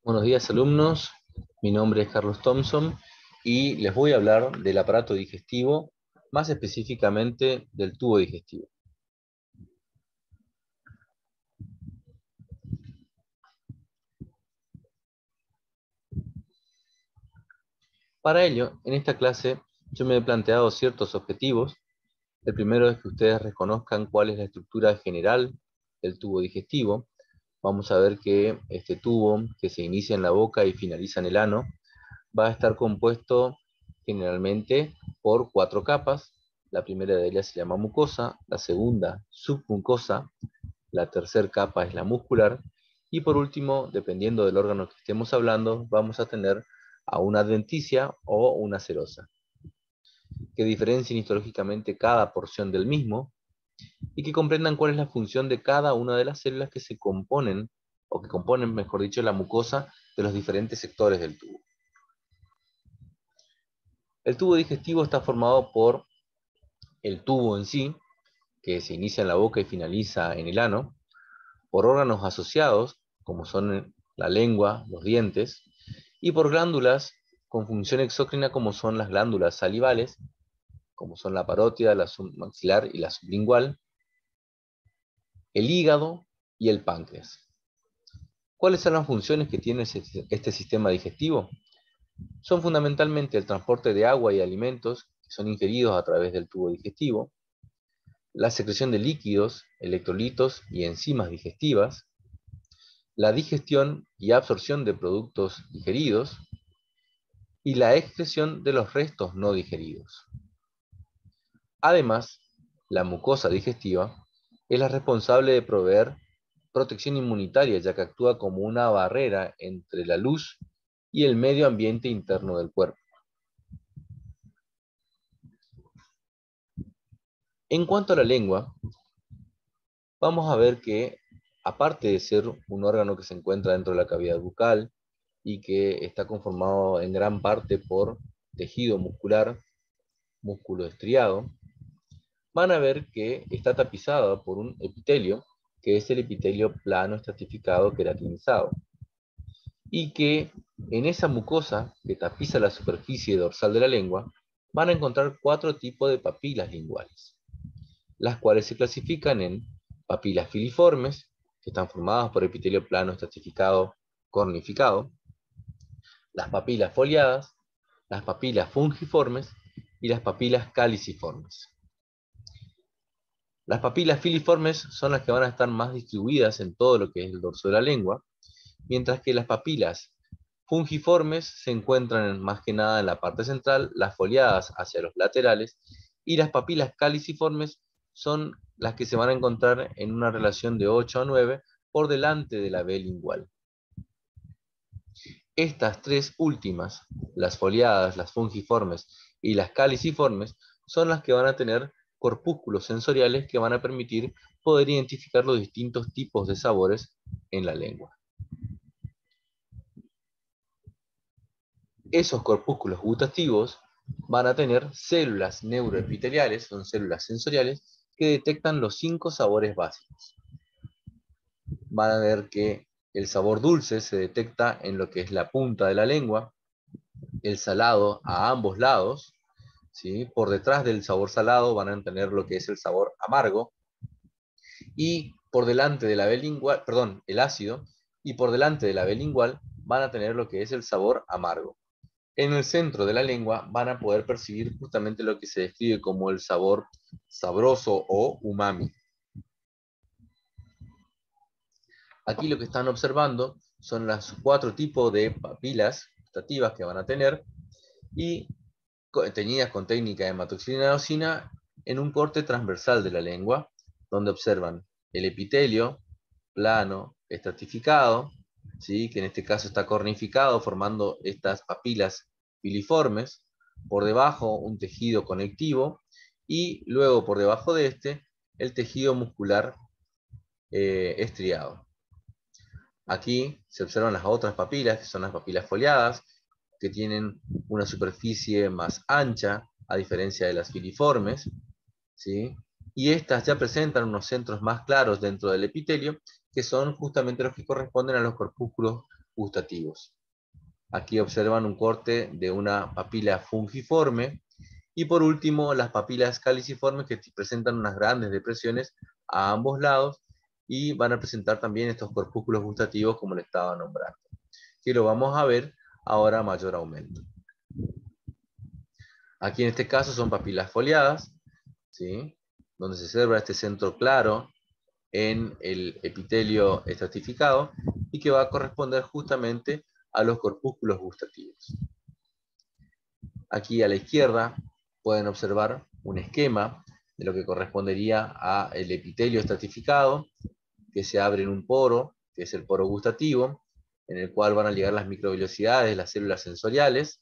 Buenos días, alumnos. Mi nombre es Carlos Thompson y les voy a hablar del aparato digestivo, más específicamente del tubo digestivo. Para ello, en esta clase yo me he planteado ciertos objetivos. El primero es que ustedes reconozcan cuál es la estructura general del tubo digestivo. Vamos a ver que este tubo, que se inicia en la boca y finaliza en el ano, va a estar compuesto generalmente por 4 capas. La primera de ellas se llama mucosa, la segunda submucosa, la tercera capa es la muscular, y por último, dependiendo del órgano que estemos hablando, vamos a tener a una adventicia o una serosa, que diferencien histológicamente cada porción del mismo y que comprendan cuál es la función de cada una de las células que se componen, o que componen, mejor dicho, la mucosa de los diferentes sectores del tubo. El tubo digestivo está formado por el tubo en sí, que se inicia en la boca y finaliza en el ano, por órganos asociados, como son la lengua, los dientes, y por glándulas con función exócrina, como son las glándulas salivales, como son la parótida, la submaxilar y la sublingual, el hígado y el páncreas. ¿Cuáles son las funciones que tiene este sistema digestivo? Son fundamentalmente el transporte de agua y alimentos que son ingeridos a través del tubo digestivo, la secreción de líquidos, electrolitos y enzimas digestivas, la digestión y absorción de productos digeridos y la excreción de los restos no digeridos. Además, la mucosa digestiva es la responsable de proveer protección inmunitaria, ya que actúa como una barrera entre la luz y el medio ambiente interno del cuerpo. En cuanto a la lengua, vamos a ver que, aparte de ser un órgano que se encuentra dentro de la cavidad bucal y que está conformado en gran parte por tejido muscular, músculo estriado, van a ver que está tapizada por un epitelio, que es el epitelio plano estratificado queratinizado, y que en esa mucosa que tapiza la superficie dorsal de la lengua, van a encontrar 4 tipos de papilas linguales, las cuales se clasifican en papilas filiformes, que están formadas por epitelio plano estratificado cornificado, las papilas foliadas, las papilas fungiformes y las papilas caliciformes. Las papilas filiformes son las que van a estar más distribuidas en todo lo que es el dorso de la lengua, mientras que las papilas fungiformes se encuentran más que nada en la parte central, las foliadas hacia los laterales, y las papilas caliciformes son las que se van a encontrar en una relación de 8 a 9 por delante de la B lingual. Estas 3 últimas, las foliadas, las fungiformes y las caliciformes, son las que van a tener corpúsculos sensoriales que van a permitir poder identificar los distintos tipos de sabores en la lengua. Esos corpúsculos gustativos van a tener células neuroepiteliales, son células sensoriales, que detectan los 5 sabores básicos. Van a ver que el sabor dulce se detecta en lo que es la punta de la lengua, el salado a ambos lados, ¿sí? Por detrás del sabor salado van a tener lo que es el sabor amargo, y por delante de la B lingual, perdón, el ácido, y por delante de la B lingual van a tener lo que es el sabor amargo. En el centro de la lengua van a poder percibir justamente lo que se describe como el sabor sabroso o umami. Aquí lo que están observando son los 4 tipos de papilas gustativas que van a tener, y teñidas con técnica de hematoxilina en un corte transversal de la lengua, donde observan el epitelio plano estratificado, ¿sí? Que en este caso está cornificado, formando estas papilas filiformes, por debajo un tejido conectivo, y luego por debajo de este el tejido muscular estriado. Aquí se observan las otras papilas, que son las papilas foliadas, que tienen una superficie más ancha, a diferencia de las filiformes, ¿sí? Y estas ya presentan unos centros más claros dentro del epitelio, que son justamente los que corresponden a los corpúsculos gustativos. Aquí observan un corte de una papila fungiforme. Y por último, las papilas caliciformes que presentan unas grandes depresiones a ambos lados y van a presentar también estos corpúsculos gustativos como le estaba nombrando, que lo vamos a ver ahora a mayor aumento. Aquí en este caso son papilas foliadas, ¿sí? Donde se observa este centro claro en el epitelio estratificado y que va a corresponder justamente a los corpúsculos gustativos. Aquí a la izquierda pueden observar un esquema de lo que correspondería al epitelio estratificado, que se abre en un poro, que es el poro gustativo, en el cual van a llegar las microvellosidades, las células sensoriales,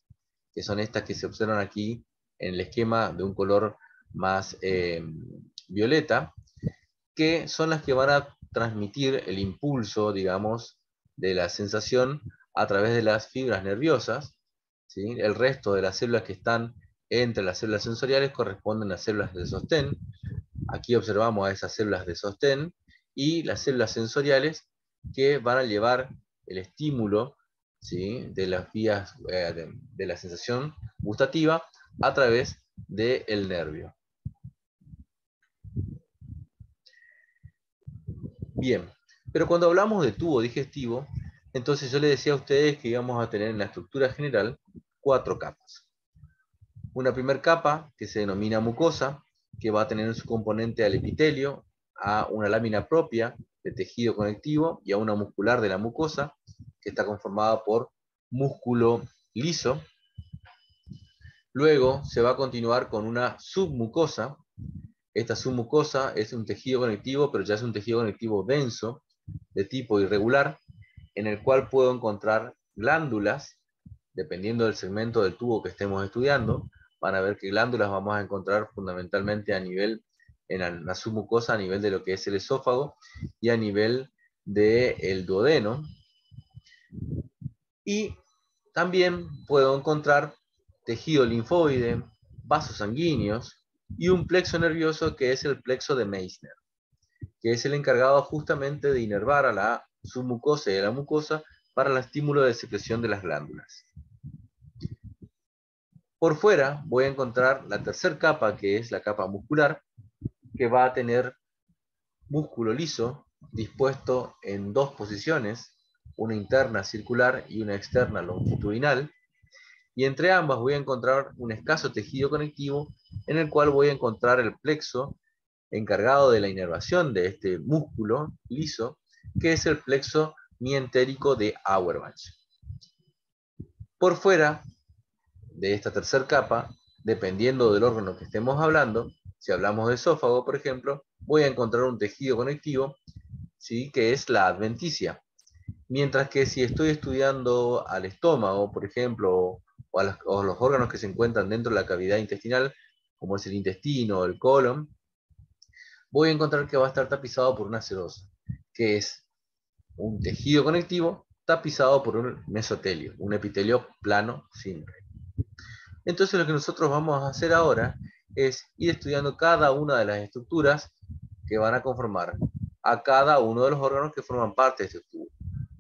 que son estas que se observan aquí en el esquema de un color más violeta, que son las que van a transmitir el impulso, digamos, de la sensación a través de las fibras nerviosas, ¿sí? El resto de las células que están entre las células sensoriales corresponden a células de sostén. Aquí observamos a esas células de sostén y las células sensoriales que van a llevar el estímulo, ¿sí?, de las vías de la sensación gustativa a través del nervio. Bien, pero cuando hablamos de tubo digestivo, entonces yo les decía a ustedes que íbamos a tener en la estructura general 4 capas. Una primera capa que se denomina mucosa, que va a tener en su componente al epitelio, a una lámina propia de tejido conectivo y a una muscular de la mucosa, que está conformada por músculo liso. Luego se va a continuar con una submucosa. Esta submucosa es un tejido conectivo, pero ya es un tejido conectivo denso, de tipo irregular, en el cual puedo encontrar glándulas, dependiendo del segmento del tubo que estemos estudiando. Van a ver que glándulas vamos a encontrar fundamentalmente a nivel, en la submucosa, a nivel de lo que es el esófago y a nivel del duodeno. Y también puedo encontrar tejido linfoide, vasos sanguíneos y un plexo nervioso que es el plexo de Meissner, que es el encargado justamente de inervar a la submucosa y a la mucosa para el estímulo de secreción de las glándulas. Por fuera voy a encontrar la tercera capa, que es la capa muscular, que va a tener músculo liso dispuesto en 2 posiciones, una interna circular y una externa longitudinal, y entre ambas voy a encontrar un escaso tejido conectivo en el cual voy a encontrar el plexo encargado de la inervación de este músculo liso, que es el plexo mientérico de Auerbach. Por fuera de esta tercera capa, dependiendo del órgano que estemos hablando, si hablamos de esófago, por ejemplo, voy a encontrar un tejido conectivo, ¿sí?, que es la adventicia. Mientras que si estoy estudiando al estómago, por ejemplo, o los órganos que se encuentran dentro de la cavidad intestinal, como es el intestino o el colon, voy a encontrar que va a estar tapizado por una sedosa, que es un tejido conectivo tapizado por un mesotelio, un epitelio plano simple. Entonces lo que nosotros vamos a hacer ahora es ir estudiando cada una de las estructuras que van a conformar a cada uno de los órganos que forman parte de este tubo.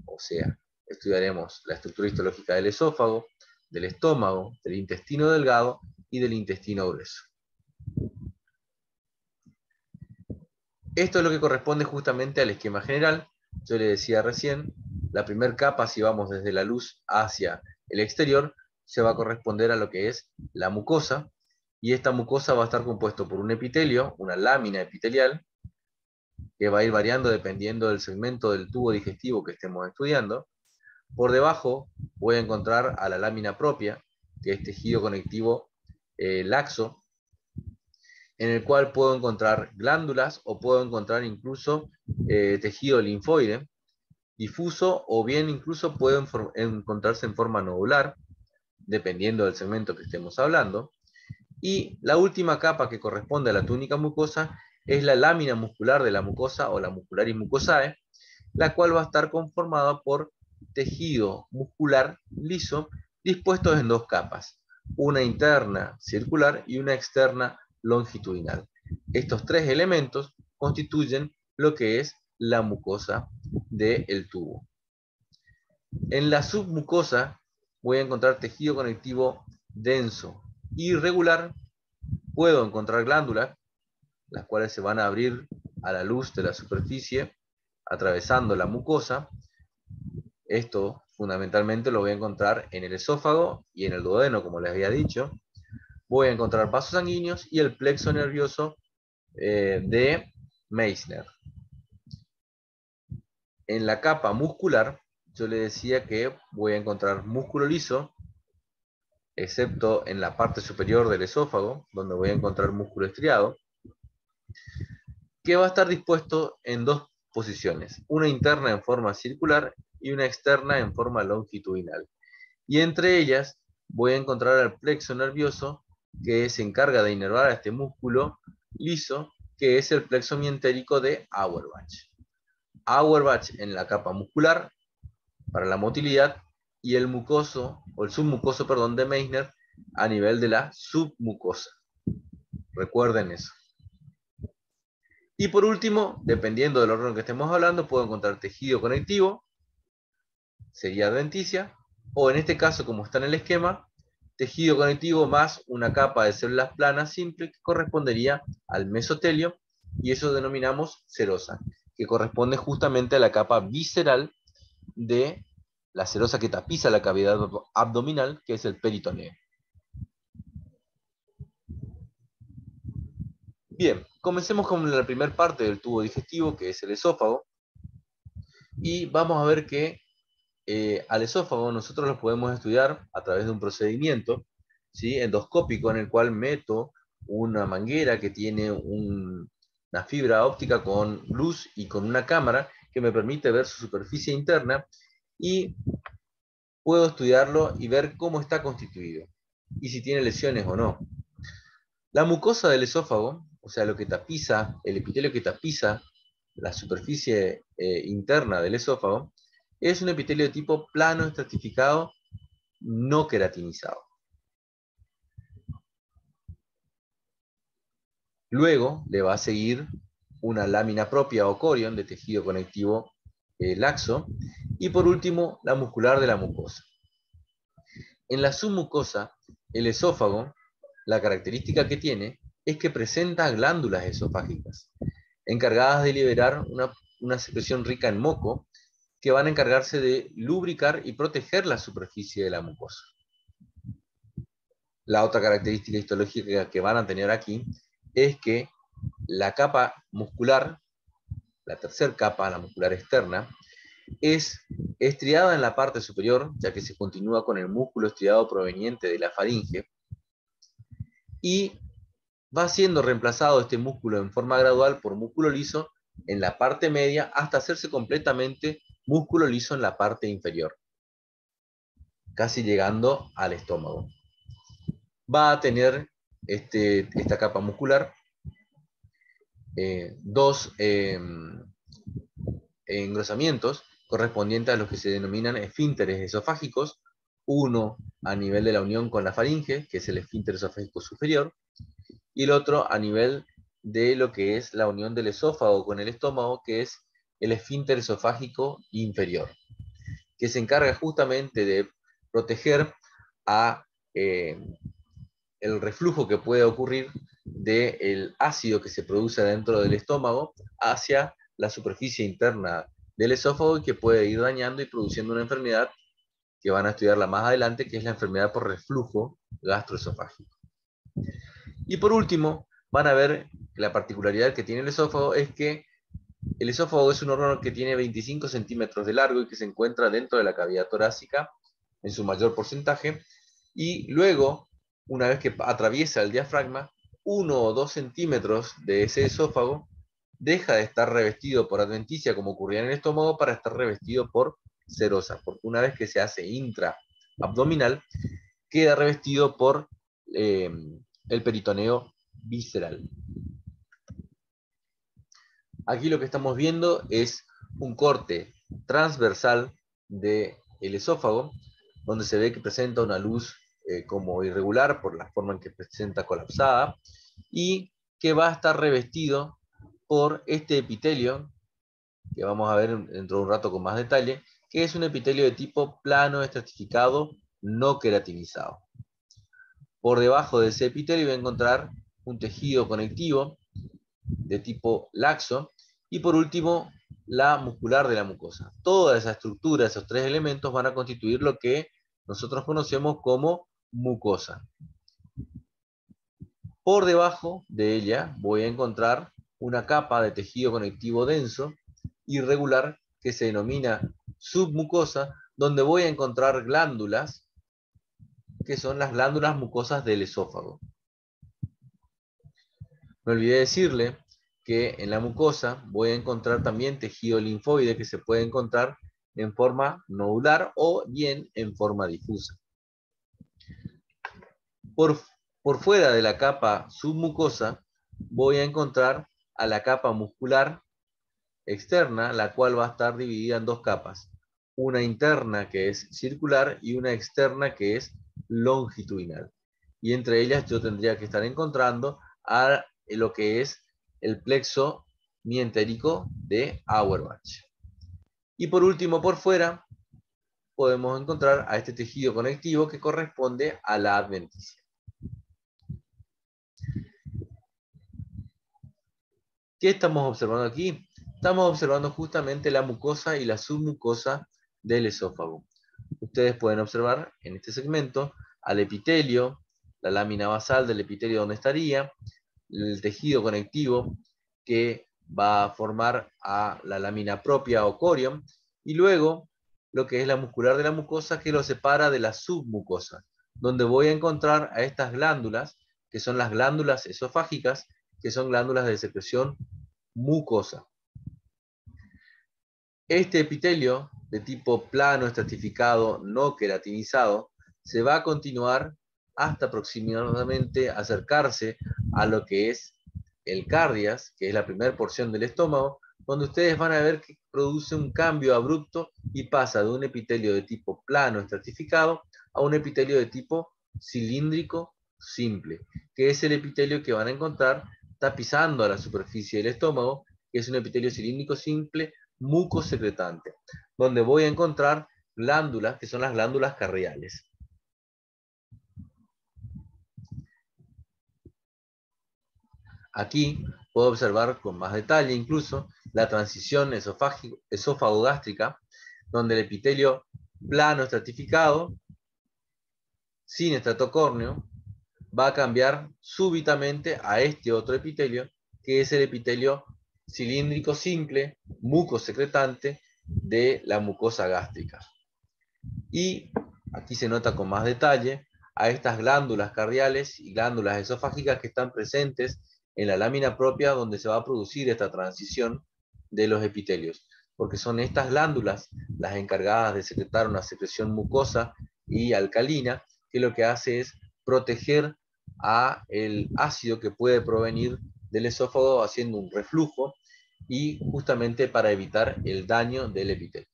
O sea, estudiaremos la estructura histológica del esófago, del estómago, del intestino delgado y del intestino grueso. Esto es lo que corresponde justamente al esquema general. Yo le decía recién, la primera capa, si vamos desde la luz hacia el exterior, se va a corresponder a lo que es la mucosa, y esta mucosa va a estar compuesto por un epitelio, una lámina epitelial, que va a ir variando dependiendo del segmento del tubo digestivo que estemos estudiando. Por debajo voy a encontrar a la lámina propia, que es tejido conectivo laxo, en el cual puedo encontrar glándulas o puedo encontrar incluso tejido linfoide difuso, o bien incluso puede encontrarse en forma nodular, dependiendo del segmento que estemos hablando. Y la última capa, que corresponde a la túnica mucosa, es la lámina muscular de la mucosa o la muscularis mucosae, la cual va a estar conformada por tejido muscular liso dispuestos en 2 capas, una interna circular y una externa longitudinal. Estos 3 elementos constituyen lo que es la mucosa del tubo. En la submucosa voy a encontrar tejido conectivo denso y irregular. Puedo encontrar glándulas, las cuales se van a abrir a la luz de la superficie, atravesando la mucosa. Esto fundamentalmente lo voy a encontrar en el esófago y en el duodeno, como les había dicho. Voy a encontrar vasos sanguíneos y el plexo nervioso de Meissner. En la capa muscular, yo le decía que voy a encontrar músculo liso, excepto en la parte superior del esófago, donde voy a encontrar músculo estriado, que va a estar dispuesto en dos posiciones, una interna en forma circular y una externa en forma longitudinal. Y entre ellas voy a encontrar el plexo nervioso, que se encarga de inervar a este músculo liso, que es el plexo mientérico de Auerbach. Auerbach en la capa muscular para la motilidad y el mucoso, o el submucoso, perdón, de Meissner a nivel de la submucosa. Recuerden eso. Y por último, dependiendo del órgano que estemos hablando, puedo encontrar tejido conectivo, sería adventicia, o en este caso, como está en el esquema, tejido conectivo más una capa de células planas simple que correspondería al mesotelio, y eso denominamos serosa, que corresponde justamente a la capa visceral de la serosa que tapiza la cavidad abdominal, que es el peritoneo. Bien, comencemos con la primera parte del tubo digestivo, que es el esófago, y vamos a ver que al esófago nosotros lo podemos estudiar a través de un procedimiento, ¿sí?, endoscópico, en el cual meto una manguera que tiene una fibra óptica con luz y con una cámara que me permite ver su superficie interna, y puedo estudiarlo y ver cómo está constituido y si tiene lesiones o no. La mucosa del esófago, o sea, lo que tapiza, el epitelio que tapiza la superficie interna del esófago, es un epitelio de tipo plano estratificado, no queratinizado. Luego le va a seguir una lámina propia o corion de tejido conectivo laxo, y por último la muscular de la mucosa. En la submucosa, el esófago, la característica que tiene es que presenta glándulas esofágicas, encargadas de liberar una secreción rica en moco, que van a encargarse de lubricar y proteger la superficie de la mucosa. La otra característica histológica que van a tener aquí es que la capa muscular, la tercera capa, la muscular externa, es estriada en la parte superior, ya que se continúa con el músculo estriado proveniente de la faringe, y va siendo reemplazado este músculo en forma gradual por músculo liso en la parte media hasta hacerse completamente músculo liso en la parte inferior, casi llegando al estómago. Va a tener esta capa muscular dos engrosamientos correspondientes a los que se denominan esfínteres esofágicos, uno a nivel de la unión con la faringe, que es el esfínter esofágico superior, y el otro a nivel de lo que es la unión del esófago con el estómago, que es el esfínter esofágico inferior, que se encarga justamente de proteger a el reflujo que puede ocurrir del ácido que se produce dentro del estómago hacia la superficie interna del esófago, y que puede ir dañando y produciendo una enfermedad que van a estudiarla más adelante, que es la enfermedad por reflujo gastroesofágico. Y por último, van a ver que la particularidad que tiene el esófago es que el esófago es un órgano que tiene 25 centímetros de largo y que se encuentra dentro de la cavidad torácica en su mayor porcentaje, y luego, una vez que atraviesa el diafragma, 1 o 2 centímetros de ese esófago deja de estar revestido por adventicia, como ocurría en el estómago, para estar revestido por serosa, porque una vez que se hace intraabdominal, queda revestido por el peritoneo visceral. Aquí lo que estamos viendo es un corte transversal del esófago, donde se ve que presenta una luz como irregular por la forma en que presenta colapsada, y que va a estar revestido por este epitelio que vamos a ver dentro de un rato con más detalle, que es un epitelio de tipo plano estratificado no queratinizado. Por debajo de ese epitelio voy a encontrar un tejido conectivo de tipo laxo, y por último, la muscular de la mucosa. Toda esa estructura, esos tres elementos van a constituir lo que nosotros conocemos como mucosa. Por debajo de ella voy a encontrar una capa de tejido conectivo denso, irregular, que se denomina submucosa, donde voy a encontrar glándulas, que son las glándulas mucosas del esófago. Me olvidé decirle que en la mucosa voy a encontrar también tejido linfoide que se puede encontrar en forma nodular o bien en forma difusa. Por fuera de la capa submucosa voy a encontrar a la capa muscular externa, la cual va a estar dividida en dos capas. Una interna que es circular y una externa que es longitudinal. Y entre ellas yo tendría que estar encontrando a lo que es el plexo mientérico de Auerbach. Y por último, por fuera, podemos encontrar a este tejido conectivo que corresponde a la adventicia. ¿Qué estamos observando aquí? Estamos observando justamente la mucosa y la submucosa del esófago. Ustedes pueden observar en este segmento al epitelio, la lámina basal del epitelio donde estaría, el tejido conectivo que va a formar a la lámina propia o corium, y luego lo que es la muscular de la mucosa que lo separa de la submucosa, donde voy a encontrar a estas glándulas, que son las glándulas esofágicas, que son glándulas de secreción mucosa. Este epitelio de tipo plano estratificado no queratinizado se va a continuar hasta aproximadamente acercarse a lo que es el cardias, que es la primera porción del estómago, donde ustedes van a ver que produce un cambio abrupto y pasa de un epitelio de tipo plano estratificado a un epitelio de tipo cilíndrico simple, que es el epitelio que van a encontrar tapizando a la superficie del estómago, que es un epitelio cilíndrico simple mucosecretante, donde voy a encontrar glándulas, que son las glándulas cardiales. Aquí puedo observar con más detalle incluso la transición esófago-gástrica, donde el epitelio plano estratificado, sin estrato córneo, va a cambiar súbitamente a este otro epitelio, que es el epitelio cilíndrico simple, mucosecretante de la mucosa gástrica. Y aquí se nota con más detalle a estas glándulas cardiales y glándulas esofágicas que están presentes en la lámina propia donde se va a producir esta transición de los epitelios, porque son estas glándulas las encargadas de secretar una secreción mucosa y alcalina, que lo que hace es proteger a el ácido que puede provenir del esófago haciendo un reflujo y justamente para evitar el daño del epitelio.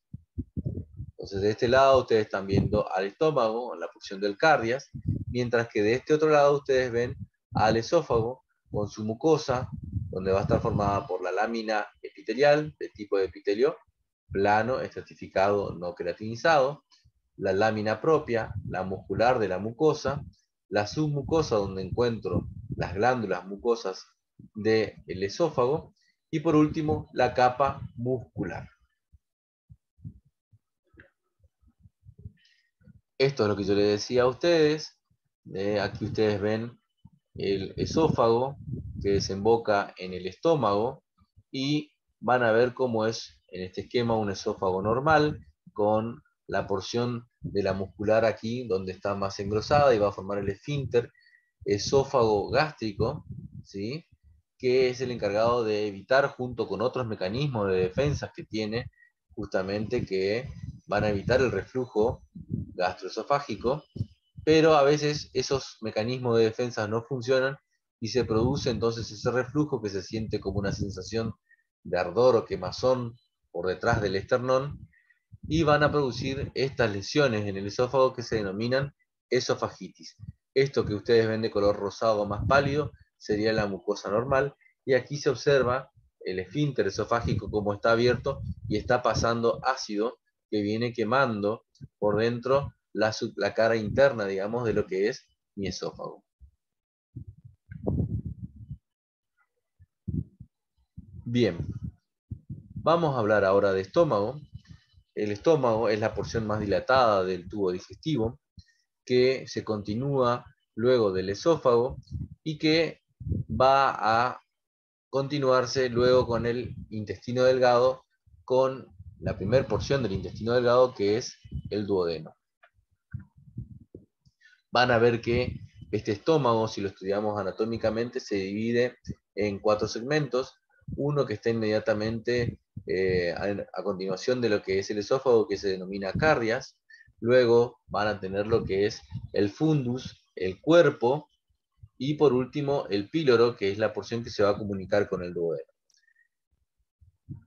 Entonces, de este lado ustedes están viendo al estómago, la porción del cardias, mientras que de este otro lado ustedes ven al esófago con su mucosa, donde va a estar formada por la lámina epitelial, de tipo de epitelio plano, estratificado, no queratinizado, la lámina propia, la muscular de la mucosa, la submucosa, donde encuentro las glándulas mucosas del esófago, y por último, la capa muscular. Esto es lo que yo les decía a ustedes. Aquí ustedes ven el esófago que desemboca en el estómago y van a ver cómo es en este esquema un esófago normal con la porción de la muscular aquí donde está más engrosada y va a formar el esfínter esófago gástrico, ¿sí? Que es el encargado de evitar junto con otros mecanismos de defensa que tiene justamente que van a evitar el reflujo gastroesofágico, pero a veces esos mecanismos de defensa no funcionan y se produce entonces ese reflujo que se siente como una sensación de ardor o quemazón por detrás del esternón y van a producir estas lesiones en el esófago que se denominan esofagitis. Esto que ustedes ven de color rosado más pálido sería la mucosa normal y aquí se observa el esfínter esofágico como está abierto y está pasando ácido que viene quemando por dentro la cara interna, digamos, de lo que es mi esófago. Bien, vamos a hablar ahora de estómago. El estómago es la porción más dilatada del tubo digestivo, que se continúa luego del esófago y que va a continuarse luego con el intestino delgado, con la primera porción del intestino delgado, que es el duodeno. Van a ver que este estómago, si lo estudiamos anatómicamente, se divide en 4 segmentos. Uno que está inmediatamente a continuación de lo que es el esófago, que se denomina cardias. Luego van a tener lo que es el fundus, el cuerpo, y por último el píloro, que es la porción que se va a comunicar con el duodeno.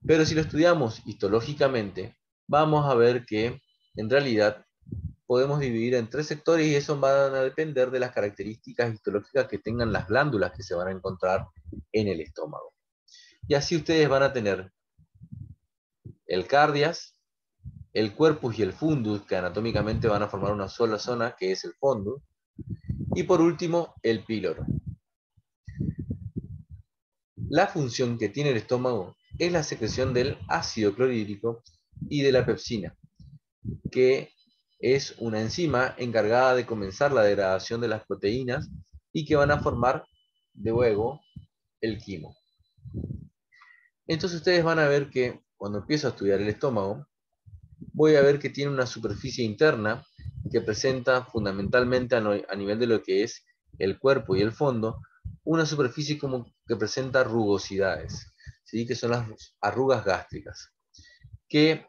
Pero si lo estudiamos histológicamente, vamos a ver que en realidad podemos dividir en 3 sectores y eso van a depender de las características histológicas que tengan las glándulas que se van a encontrar en el estómago. Y así ustedes van a tener el cardias, el corpus y el fundus, que anatómicamente van a formar una sola zona, que es el fondo, y por último el píloro. La función que tiene el estómago es la secreción del ácido clorhídrico y de la pepsina, que es una enzima encargada de comenzar la degradación de las proteínas y que van a formar de luego el quimo. Entonces ustedes van a ver que cuando empiezo a estudiar el estómago, voy a ver que tiene una superficie interna que presenta fundamentalmente a nivel de lo que es el cuerpo y el fondo, una superficie como que presenta rugosidades, ¿sí? Que son las arrugas gástricas, que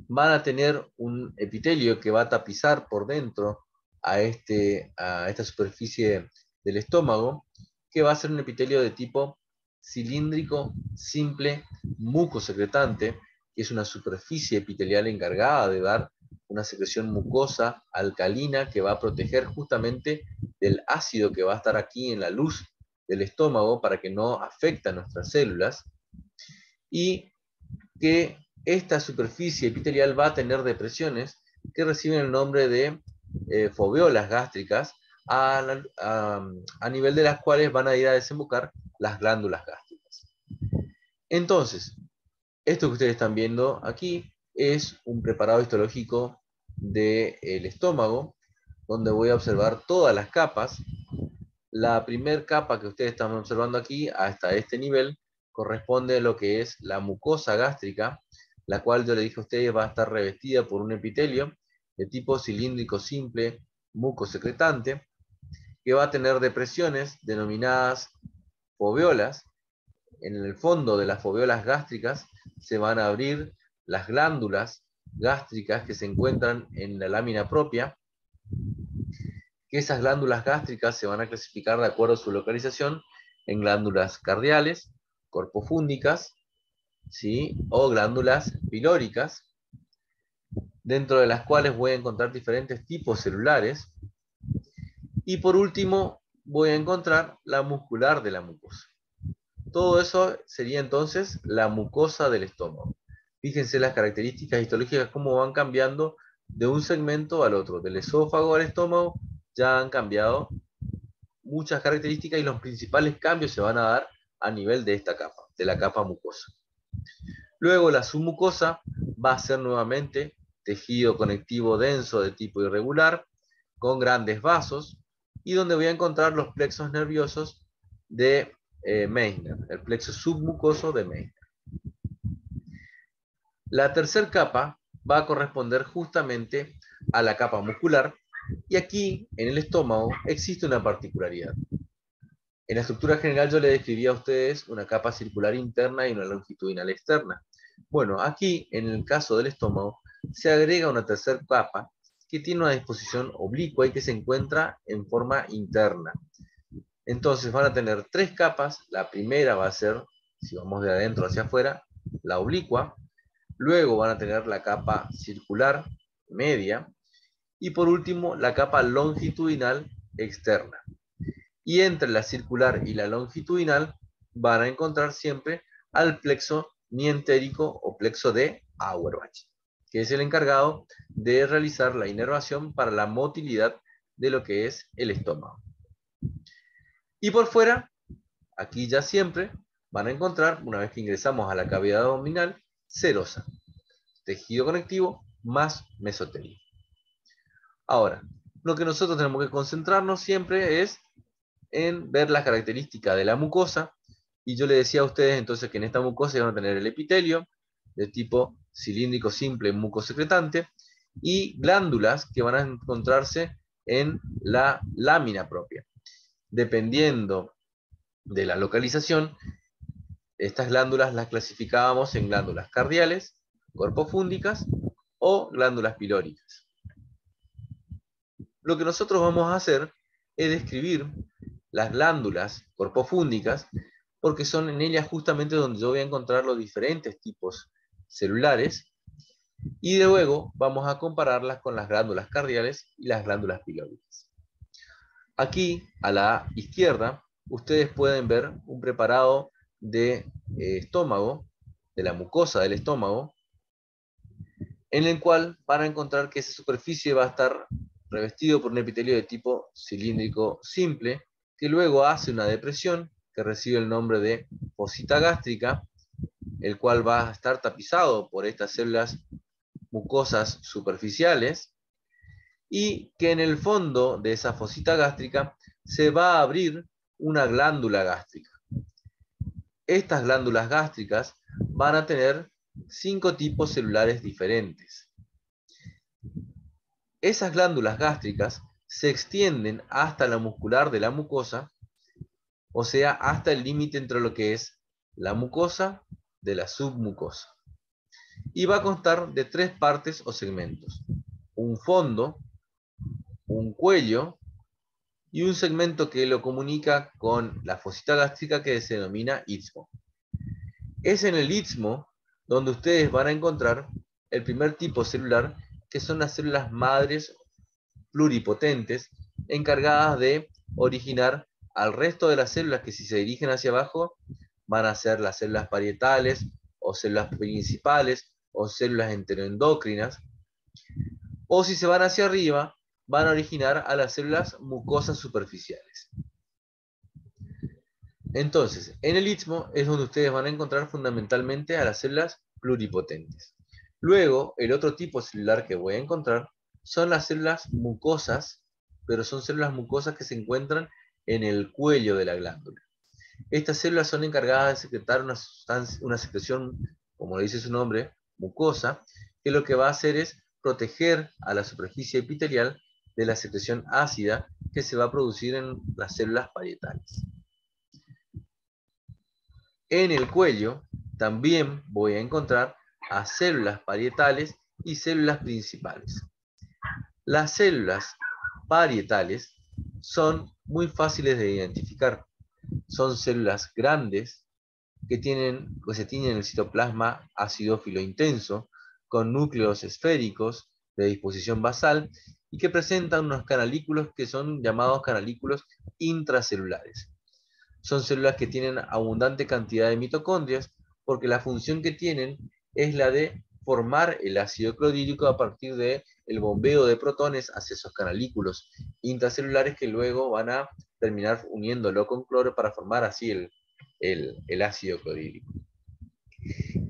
van a tener un epitelio que va a tapizar por dentro a esta superficie del estómago, que va a ser un epitelio de tipo cilíndrico, simple, mucosecretante, que es una superficie epitelial encargada de dar una secreción mucosa alcalina que va a proteger justamente del ácido que va a estar aquí en la luz del estómago para que no afecte a nuestras células, y que esta superficie epitelial va a tener depresiones que reciben el nombre de foveolas gástricas, a nivel de las cuales van a ir a desembocar las glándulas gástricas. Entonces, esto que ustedes están viendo aquí es un preparado histológico del estómago, donde voy a observar todas las capas. La primera capa que ustedes están observando aquí, hasta este nivel, corresponde a lo que es la mucosa gástrica, la cual yo le dije a ustedes va a estar revestida por un epitelio de tipo cilíndrico simple, mucosecretante, que va a tener depresiones denominadas foveolas. En el fondo de las foveolas gástricas se van a abrir las glándulas gástricas que se encuentran en la lámina propia, que esas glándulas gástricas se van a clasificar de acuerdo a su localización en glándulas cardiales, corpofúndicas, ¿sí? O glándulas pilóricas, dentro de las cuales voy a encontrar diferentes tipos celulares. Y por último, voy a encontrar la muscular de la mucosa. Todo eso sería entonces la mucosa del estómago. Fíjense las características histológicas cómo van cambiando de un segmento al otro, del esófago al estómago. Ya han cambiado muchas características y los principales cambios se van a dar a nivel de esta capa, de la capa mucosa. Luego la submucosa va a ser nuevamente tejido conectivo denso de tipo irregular, con grandes vasos, y donde voy a encontrar los plexos nerviosos de Meissner, el plexo submucoso de Meissner. La tercera capa va a corresponder justamente a la capa muscular, y aquí en el estómago existe una particularidad. En la estructura general yo le describí a ustedes una capa circular interna y una longitudinal externa. Bueno, aquí en el caso del estómago se agrega una tercera capa que tiene una disposición oblicua y que se encuentra en forma interna. Entonces van a tener 3 capas. La primera va a ser, si vamos de adentro hacia afuera, la oblicua. Luego van a tener la capa circular media. Y por último, la capa longitudinal externa. Y entre la circular y la longitudinal van a encontrar siempre al plexo mientérico o plexo de Auerbach, que es el encargado de realizar la inervación para la motilidad de lo que es el estómago. Y por fuera, aquí ya siempre van a encontrar, una vez que ingresamos a la cavidad abdominal, serosa, tejido conectivo más mesotelio. Ahora, lo que nosotros tenemos que concentrarnos siempre es en ver las características de la mucosa, y yo le decía a ustedes entonces que en esta mucosa van a tener el epitelio, de tipo cilíndrico simple mucosecretante, y glándulas que van a encontrarse en la lámina propia. Dependiendo de la localización, estas glándulas las clasificábamos en glándulas cardiales, corpofúndicas o glándulas pilóricas. Lo que nosotros vamos a hacer es describir las glándulas corpofúndicas, porque son en ellas justamente donde yo voy a encontrar los diferentes tipos celulares, y luego vamos a compararlas con las glándulas cardiales y las glándulas pilóricas. Aquí, a la izquierda, ustedes pueden ver un preparado de estómago, de la mucosa del estómago, en el cual van a encontrar que esa superficie va a estar revestido por un epitelio de tipo cilíndrico simple, que luego hace una depresión que recibe el nombre de fosita gástrica, el cual va a estar tapizado por estas células mucosas superficiales, y que en el fondo de esa fosita gástrica se va a abrir una glándula gástrica. Estas glándulas gástricas van a tener 5 tipos celulares diferentes. Esas glándulas gástricas se extienden hasta la muscular de la mucosa, o sea, hasta el límite entre lo que es la mucosa de la submucosa. Y va a constar de 3 partes o segmentos: un fondo, un cuello y un segmento que lo comunica con la fosita gástrica, que se denomina istmo. Es en el istmo donde ustedes van a encontrar el primer tipo celular, que son las células madres pluripotentes, encargadas de originar al resto de las células, que si se dirigen hacia abajo van a ser las células parietales o células principales o células enteroendocrinas, o si se van hacia arriba van a originar a las células mucosas superficiales. Entonces, en el istmo es donde ustedes van a encontrar fundamentalmente a las células pluripotentes. Luego, el otro tipo celular que voy a encontrar son las células mucosas, pero son células mucosas que se encuentran en el cuello de la glándula. Estas células son encargadas de secretar una secreción, como le dice su nombre, mucosa, que lo que va a hacer es proteger a la superficie epitelial de la secreción ácida que se va a producir en las células parietales. En el cuello también voy a encontrar a células parietales y células principales. Las células parietales son muy fáciles de identificar. Son células grandes que se tienen el citoplasma acidófilo intenso, con núcleos esféricos de disposición basal y que presentan unos canalículos que son llamados canalículos intracelulares. Son células que tienen abundante cantidad de mitocondrias, porque la función que tienen es la de formar el ácido clorhídrico a partir del bombeo de protones hacia esos canalículos intracelulares, que luego van a terminar uniéndolo con cloro para formar así el ácido clorhídrico.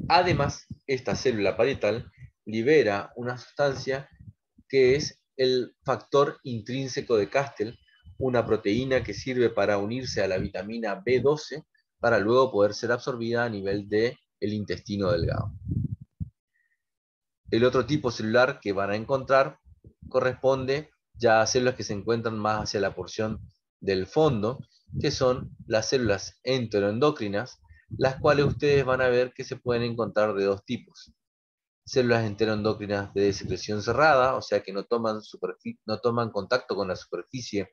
Además, esta célula parietal libera una sustancia que es el factor intrínseco de Castell, una proteína que sirve para unirse a la vitamina B12 para luego poder ser absorbida a nivel del intestino delgado. El otro tipo celular que van a encontrar corresponde ya a células que se encuentran más hacia la porción del fondo, que son las células enteroendocrinas, las cuales ustedes van a ver que se pueden encontrar de 2 tipos. Células enteroendocrinas de secreción cerrada, o sea que no toman contacto con la superficie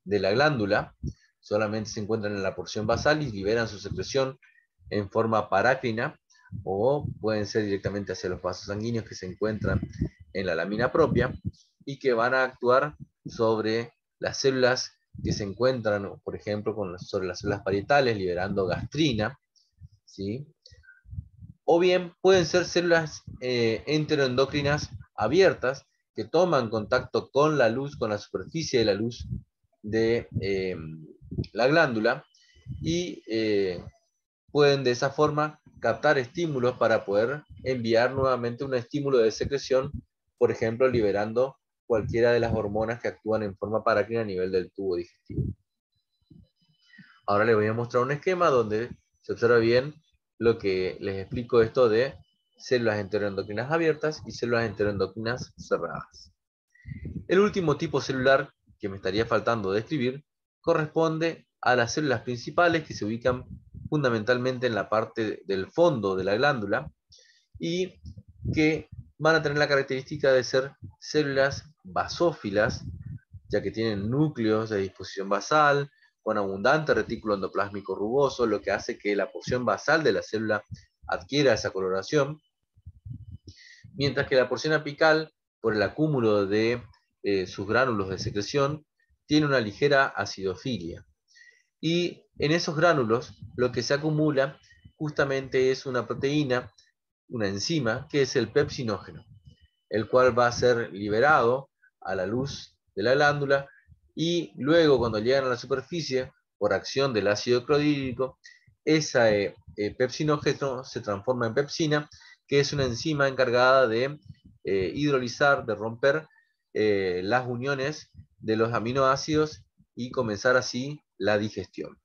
de la glándula, solamente se encuentran en la porción basal y liberan su secreción en forma parácrina, o pueden ser directamente hacia los vasos sanguíneos que se encuentran en la lámina propia, y que van a actuar sobre las células que se encuentran, por ejemplo, sobre las células parietales, liberando gastrina, ¿sí? o bien pueden ser células enteroendocrinas abiertas que toman contacto con la luz, con la superficie de la luz de la glándula y pueden de esa forma captar estímulos para poder enviar nuevamente un estímulo de secreción, por ejemplo, liberando cualquiera de las hormonas que actúan en forma parácrina a nivel del tubo digestivo. Ahora les voy a mostrar un esquema donde se observa bien lo que les explico esto de células enteroendocrinas abiertas y células enteroendocrinas cerradas. El último tipo celular que me estaría faltando describir corresponde a las células principales que se ubican fundamentalmente en la parte del fondo de la glándula y que van a tener la característica de ser células basófilas, ya que tienen núcleos de disposición basal, con abundante retículo endoplásmico rugoso, lo que hace que la porción basal de la célula adquiera esa coloración, mientras que la porción apical, por el acúmulo de sus gránulos de secreción, tiene una ligera acidofilia. Y en esos gránulos lo que se acumula justamente es una proteína, una enzima, que es el pepsinógeno, el cual va a ser liberado a la luz de la glándula y luego cuando llegan a la superficie, por acción del ácido clorhídrico, ese pepsinógeno se transforma en pepsina, que es una enzima encargada de hidrolizar, de romper las uniones de los aminoácidos y comenzar así la digestión.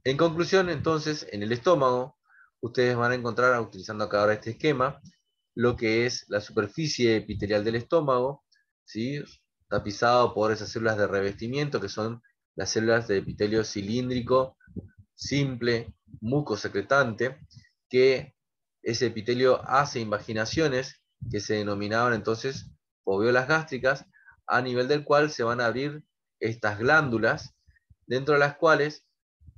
En conclusión, entonces, en el estómago, ustedes van a encontrar, utilizando acá ahora este esquema, lo que es la superficie epitelial del estómago, ¿sí? Tapizado por esas células de revestimiento, que son las células de epitelio cilíndrico, simple, mucosecretante, que ese epitelio hace invaginaciones, que se denominaban entonces foveolas gástricas, a nivel del cual se van a abrir estas glándulas, dentro de las cuales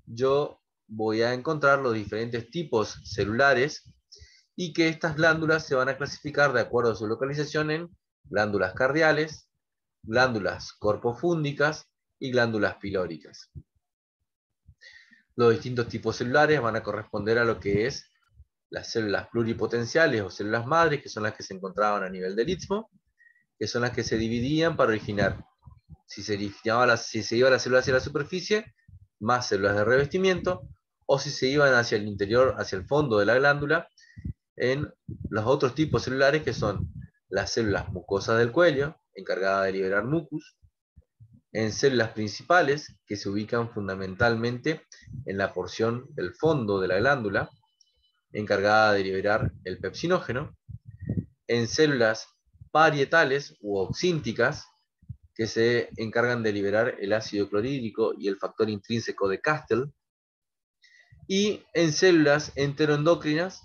yo voy a encontrar los diferentes tipos celulares y que estas glándulas se van a clasificar de acuerdo a su localización en glándulas cardiales, glándulas corpofúndicas y glándulas pilóricas. Los distintos tipos celulares van a corresponder a lo que es las células pluripotenciales o células madres, que son las que se encontraban a nivel del istmo, que son las que se dividían para originar, si se iba la célula hacia la superficie, más células de revestimiento, o si se iban hacia el interior, hacia el fondo de la glándula, en los otros tipos celulares que son las células mucosas del cuello, encargadas de liberar mucus, en células principales, que se ubican fundamentalmente en la porción del fondo de la glándula, encargada de liberar el pepsinógeno, en células parietales u oxínticas, que se encargan de liberar el ácido clorhídrico y el factor intrínseco de Castell, y en células enteroendocrinas,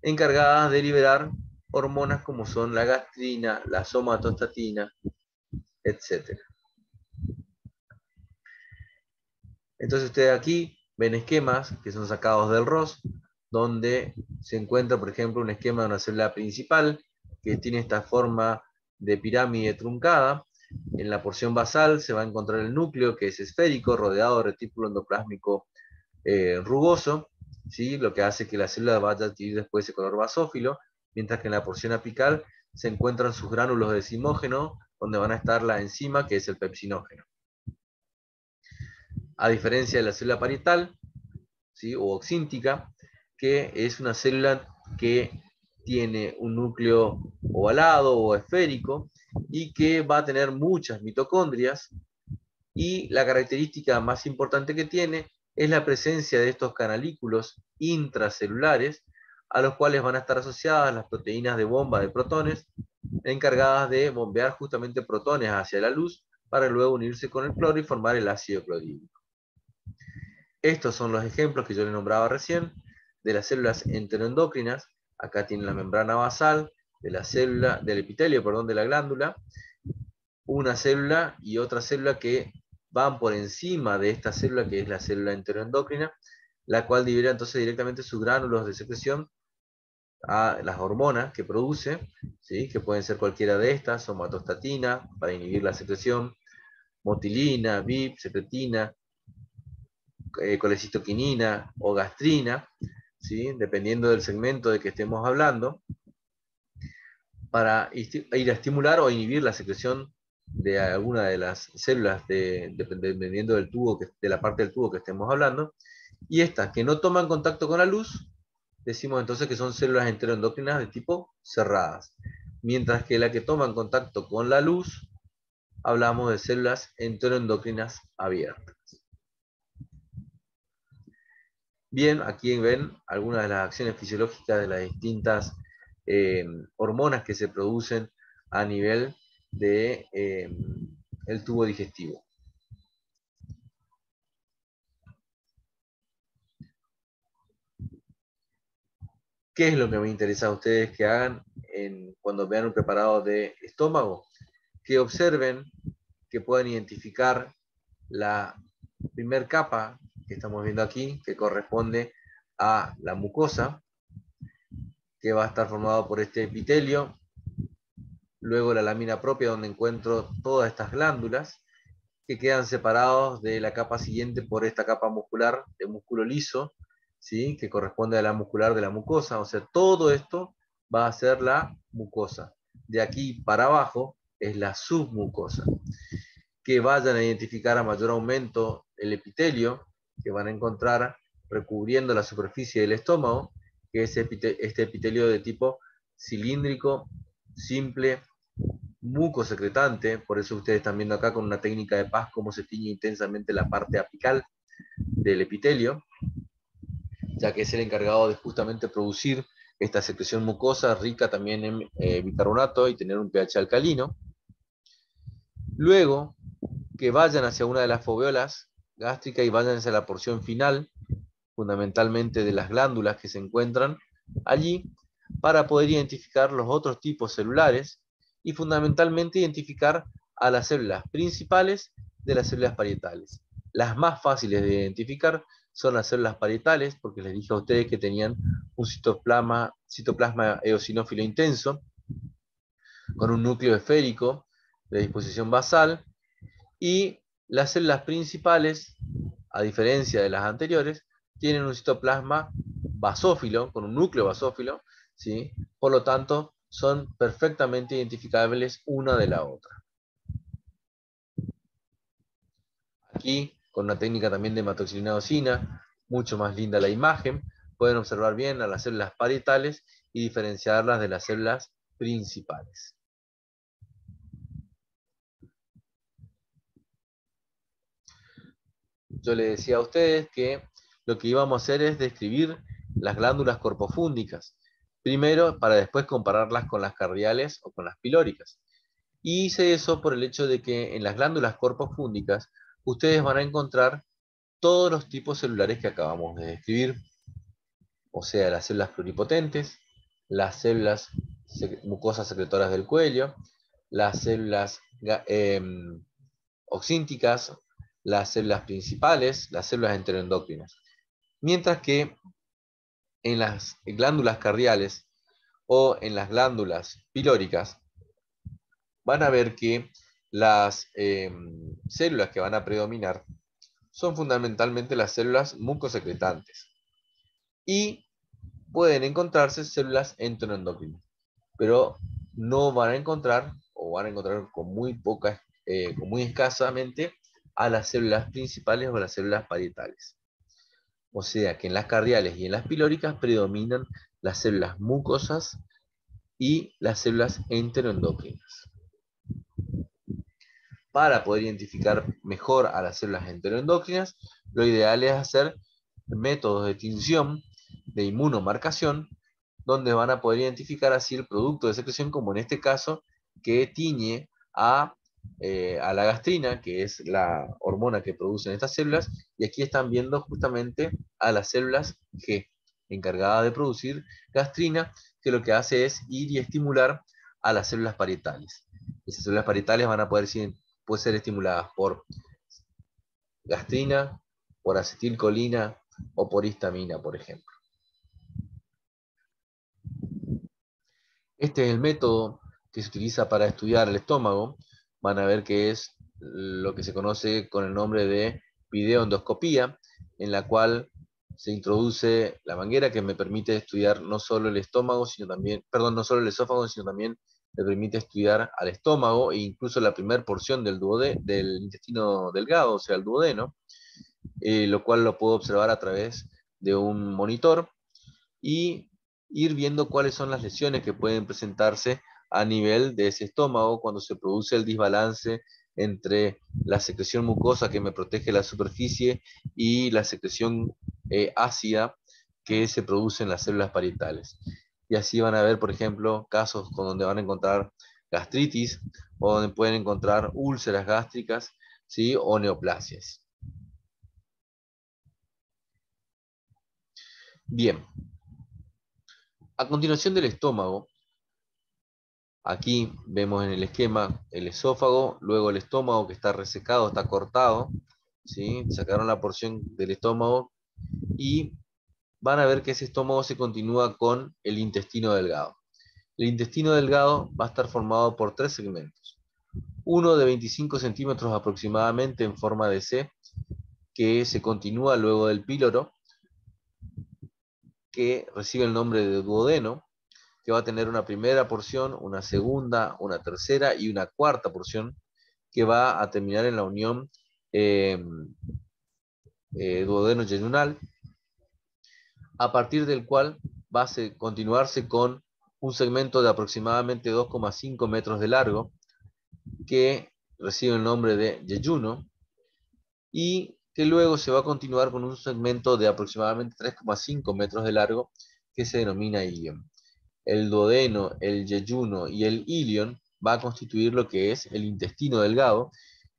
encargadas de liberar hormonas como son la gastrina, la somatostatina, etc. Entonces ustedes aquí ven esquemas que son sacados del ROS, donde se encuentra, por ejemplo, un esquema de una célula principal que tiene esta forma de pirámide truncada. En la porción basal se va a encontrar el núcleo, que es esférico, rodeado de retículo endoplásmico rugoso, ¿sí? Lo que hace que la célula vaya a adquirir después ese color basófilo, mientras que en la porción apical se encuentran sus gránulos de zimógeno, donde van a estar la enzima, que es el pepsinógeno. A diferencia de la célula parietal, ¿sí? O oxíntica, que es una célula que tiene un núcleo ovalado o esférico y que va a tener muchas mitocondrias, y la característica más importante que tiene es la presencia de estos canalículos intracelulares, a los cuales van a estar asociadas las proteínas de bomba de protones, encargadas de bombear justamente protones hacia la luz para luego unirse con el cloro y formar el ácido clorhídrico. Estos son los ejemplos que yo les nombraba recién de las células enteroendocrinas. Acá tienen la membrana basal de la célula, del epitelio, perdón, de la glándula, una célula y otra célula que van por encima de esta célula, que es la célula enteroendocrina, la cual libera entonces directamente sus gránulos de secreción a las hormonas que produce, ¿sí? Que pueden ser cualquiera de estas, somatostatina, para inhibir la secreción, motilina, VIP, secretina, colecistoquinina o gastrina, ¿sí? Dependiendo del segmento de que estemos hablando, para ir a estimular o inhibir la secreción de alguna de las células, dependiendo del tubo, de la parte del tubo que estemos hablando, y estas que no toman contacto con la luz, decimos entonces que son células enteroendocrinas de tipo cerradas, mientras que la que toman contacto con la luz, hablamos de células enteroendocrinas abiertas. Bien, aquí ven algunas de las acciones fisiológicas de las distintas hormonas que se producen a nivel de, el tubo digestivo. ¿Qué es lo que me interesa a ustedes que hagan cuando vean un preparado de estómago? Que observen, que puedan identificar la primer capa que estamos viendo aquí, que corresponde a la mucosa, que va a estar formado por este epitelio, luego la lámina propia donde encuentro todas estas glándulas, que quedan separados de la capa siguiente por esta capa muscular de músculo liso, ¿sí? Que corresponde a la muscular de la mucosa, o sea, todo esto va a ser la mucosa. De aquí para abajo es la submucosa. Que vayan a identificar a mayor aumento el epitelio, que van a encontrar recubriendo la superficie del estómago, que es este epitelio de tipo cilíndrico, simple, mucosecretante. Por eso ustedes están viendo acá con una técnica de Paz cómo se tiñe intensamente la parte apical del epitelio, ya que es el encargado de justamente producir esta secreción mucosa rica también en bicarbonato y tener un pH alcalino. Luego, que vayan hacia una de las foveolas gástricas y vayan hacia la porción final, fundamentalmente de las glándulas que se encuentran allí, para poder identificar los otros tipos celulares y fundamentalmente identificar a las células principales de las células parietales. Las más fáciles de identificar son las células parietales, porque les dije a ustedes que tenían un citoplasma eosinófilo intenso, con un núcleo esférico de disposición basal, y las células principales, a diferencia de las anteriores, tienen un citoplasma basófilo, con un núcleo basófilo, ¿sí? Por lo tanto, son perfectamente identificables una de la otra. Aquí, con una técnica también de hematoxilina-eosina, mucho más linda la imagen, pueden observar bien a las células parietales y diferenciarlas de las células principales. Yo les decía a ustedes que lo que íbamos a hacer es describir las glándulas corpofúndicas, primero para después compararlas con las cardiales o con las pilóricas. Y hice eso por el hecho de que en las glándulas corpofúndicas ustedes van a encontrar todos los tipos celulares que acabamos de describir, o sea, las células pluripotentes, las células mucosas secretoras del cuello, las células oxínticas, las células principales, las células enteroendocrinas. Mientras que en las glándulas cardiales o en las glándulas pilóricas van a ver que las células que van a predominar son fundamentalmente las células mucosecretantes y pueden encontrarse células enteroendocrinas, pero no van a encontrar, o van a encontrar con muy pocas, con muy escasamente, a las células principales o las células parietales. O sea que en las cardiales y en las pilóricas predominan las células mucosas y las células enteroendocrinas. Para poder identificar mejor a las células enteroendocrinas, lo ideal es hacer métodos de tinción, de inmunomarcación, donde van a poder identificar así el producto de secreción, como en este caso, que tiñe a la gastrina, que es la hormona que producen estas células, y aquí están viendo justamente a las células G, encargadas de producir gastrina, que lo que hace es ir y estimular a las células parietales. Esas células parietales van a poder ser estimuladas por gastrina, por acetilcolina o por histamina, por ejemplo. Este es el método que se utiliza para estudiar el estómago. Van a ver que es lo que se conoce con el nombre de videoendoscopía, en la cual se introduce la manguera que me permite estudiar no solo el estómago, sino también, perdón, no solo el esófago, sino también me permite estudiar al estómago e incluso la primera porción del intestino delgado, o sea, el duodeno, lo cual lo puedo observar a través de un monitor y ir viendo cuáles son las lesiones que pueden presentarse a nivel de ese estómago cuando se produce el desbalance entre la secreción mucosa que me protege la superficie y la secreción ácida que se produce en las células parietales. Y así van a ver, por ejemplo, casos con donde van a encontrar gastritis o donde pueden encontrar úlceras gástricas, ¿sí? O neoplasias. Bien, a continuación del estómago, aquí vemos en el esquema el esófago, luego el estómago que está resecado, está cortado, ¿sí? Sacaron la porción del estómago y van a ver que ese estómago se continúa con el intestino delgado. El intestino delgado va a estar formado por 3 segmentos. Uno de 25 centímetros aproximadamente en forma de C, que se continúa luego del píloro, que recibe el nombre de duodeno, que va a tener una primera porción, una segunda, una tercera y una cuarta porción, que va a terminar en la unión eh, duodeno-yeyunal, a partir del cual va a continuarse con un segmento de aproximadamente 2,5 metros de largo, que recibe el nombre de yeyuno, y que luego se va a continuar con un segmento de aproximadamente 3,5 metros de largo, que se denomina ilion. El duodeno, el yeyuno y el ilion va a constituir lo que es el intestino delgado,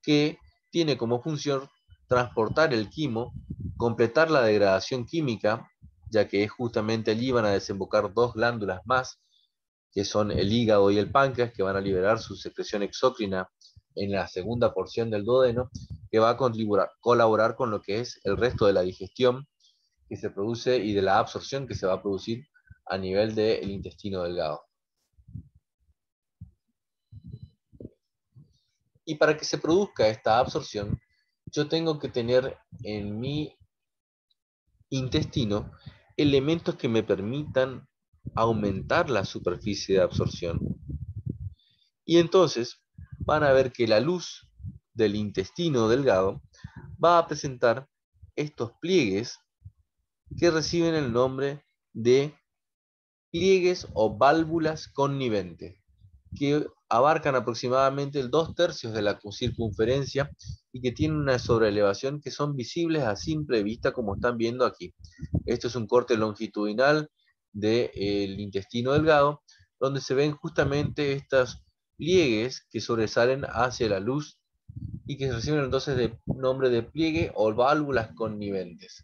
que tiene como función transportar el quimo, completar la degradación química, ya que es justamente allí van a desembocar 2 glándulas más, que son el hígado y el páncreas, que van a liberar su secreción exócrina en la segunda porción del duodeno, que va a colaborar con lo que es el resto de la digestión que se produce y de la absorción que se va a producir a nivel del intestino delgado. Y para que se produzca esta absorción, yo tengo que tener en mi intestino elementos que me permitan aumentar la superficie de absorción. Y entonces van a ver que la luz del intestino delgado va a presentar estos pliegues que reciben el nombre de pliegues o válvulas conniventes, que abarcan aproximadamente el 2/3 de la circunferencia y que tienen una sobreelevación que son visibles a simple vista, como están viendo aquí. Esto es un corte longitudinal del intestino delgado, donde se ven justamente estos pliegues que sobresalen hacia la luz y que reciben entonces el nombre de pliegue o válvulas conniventes.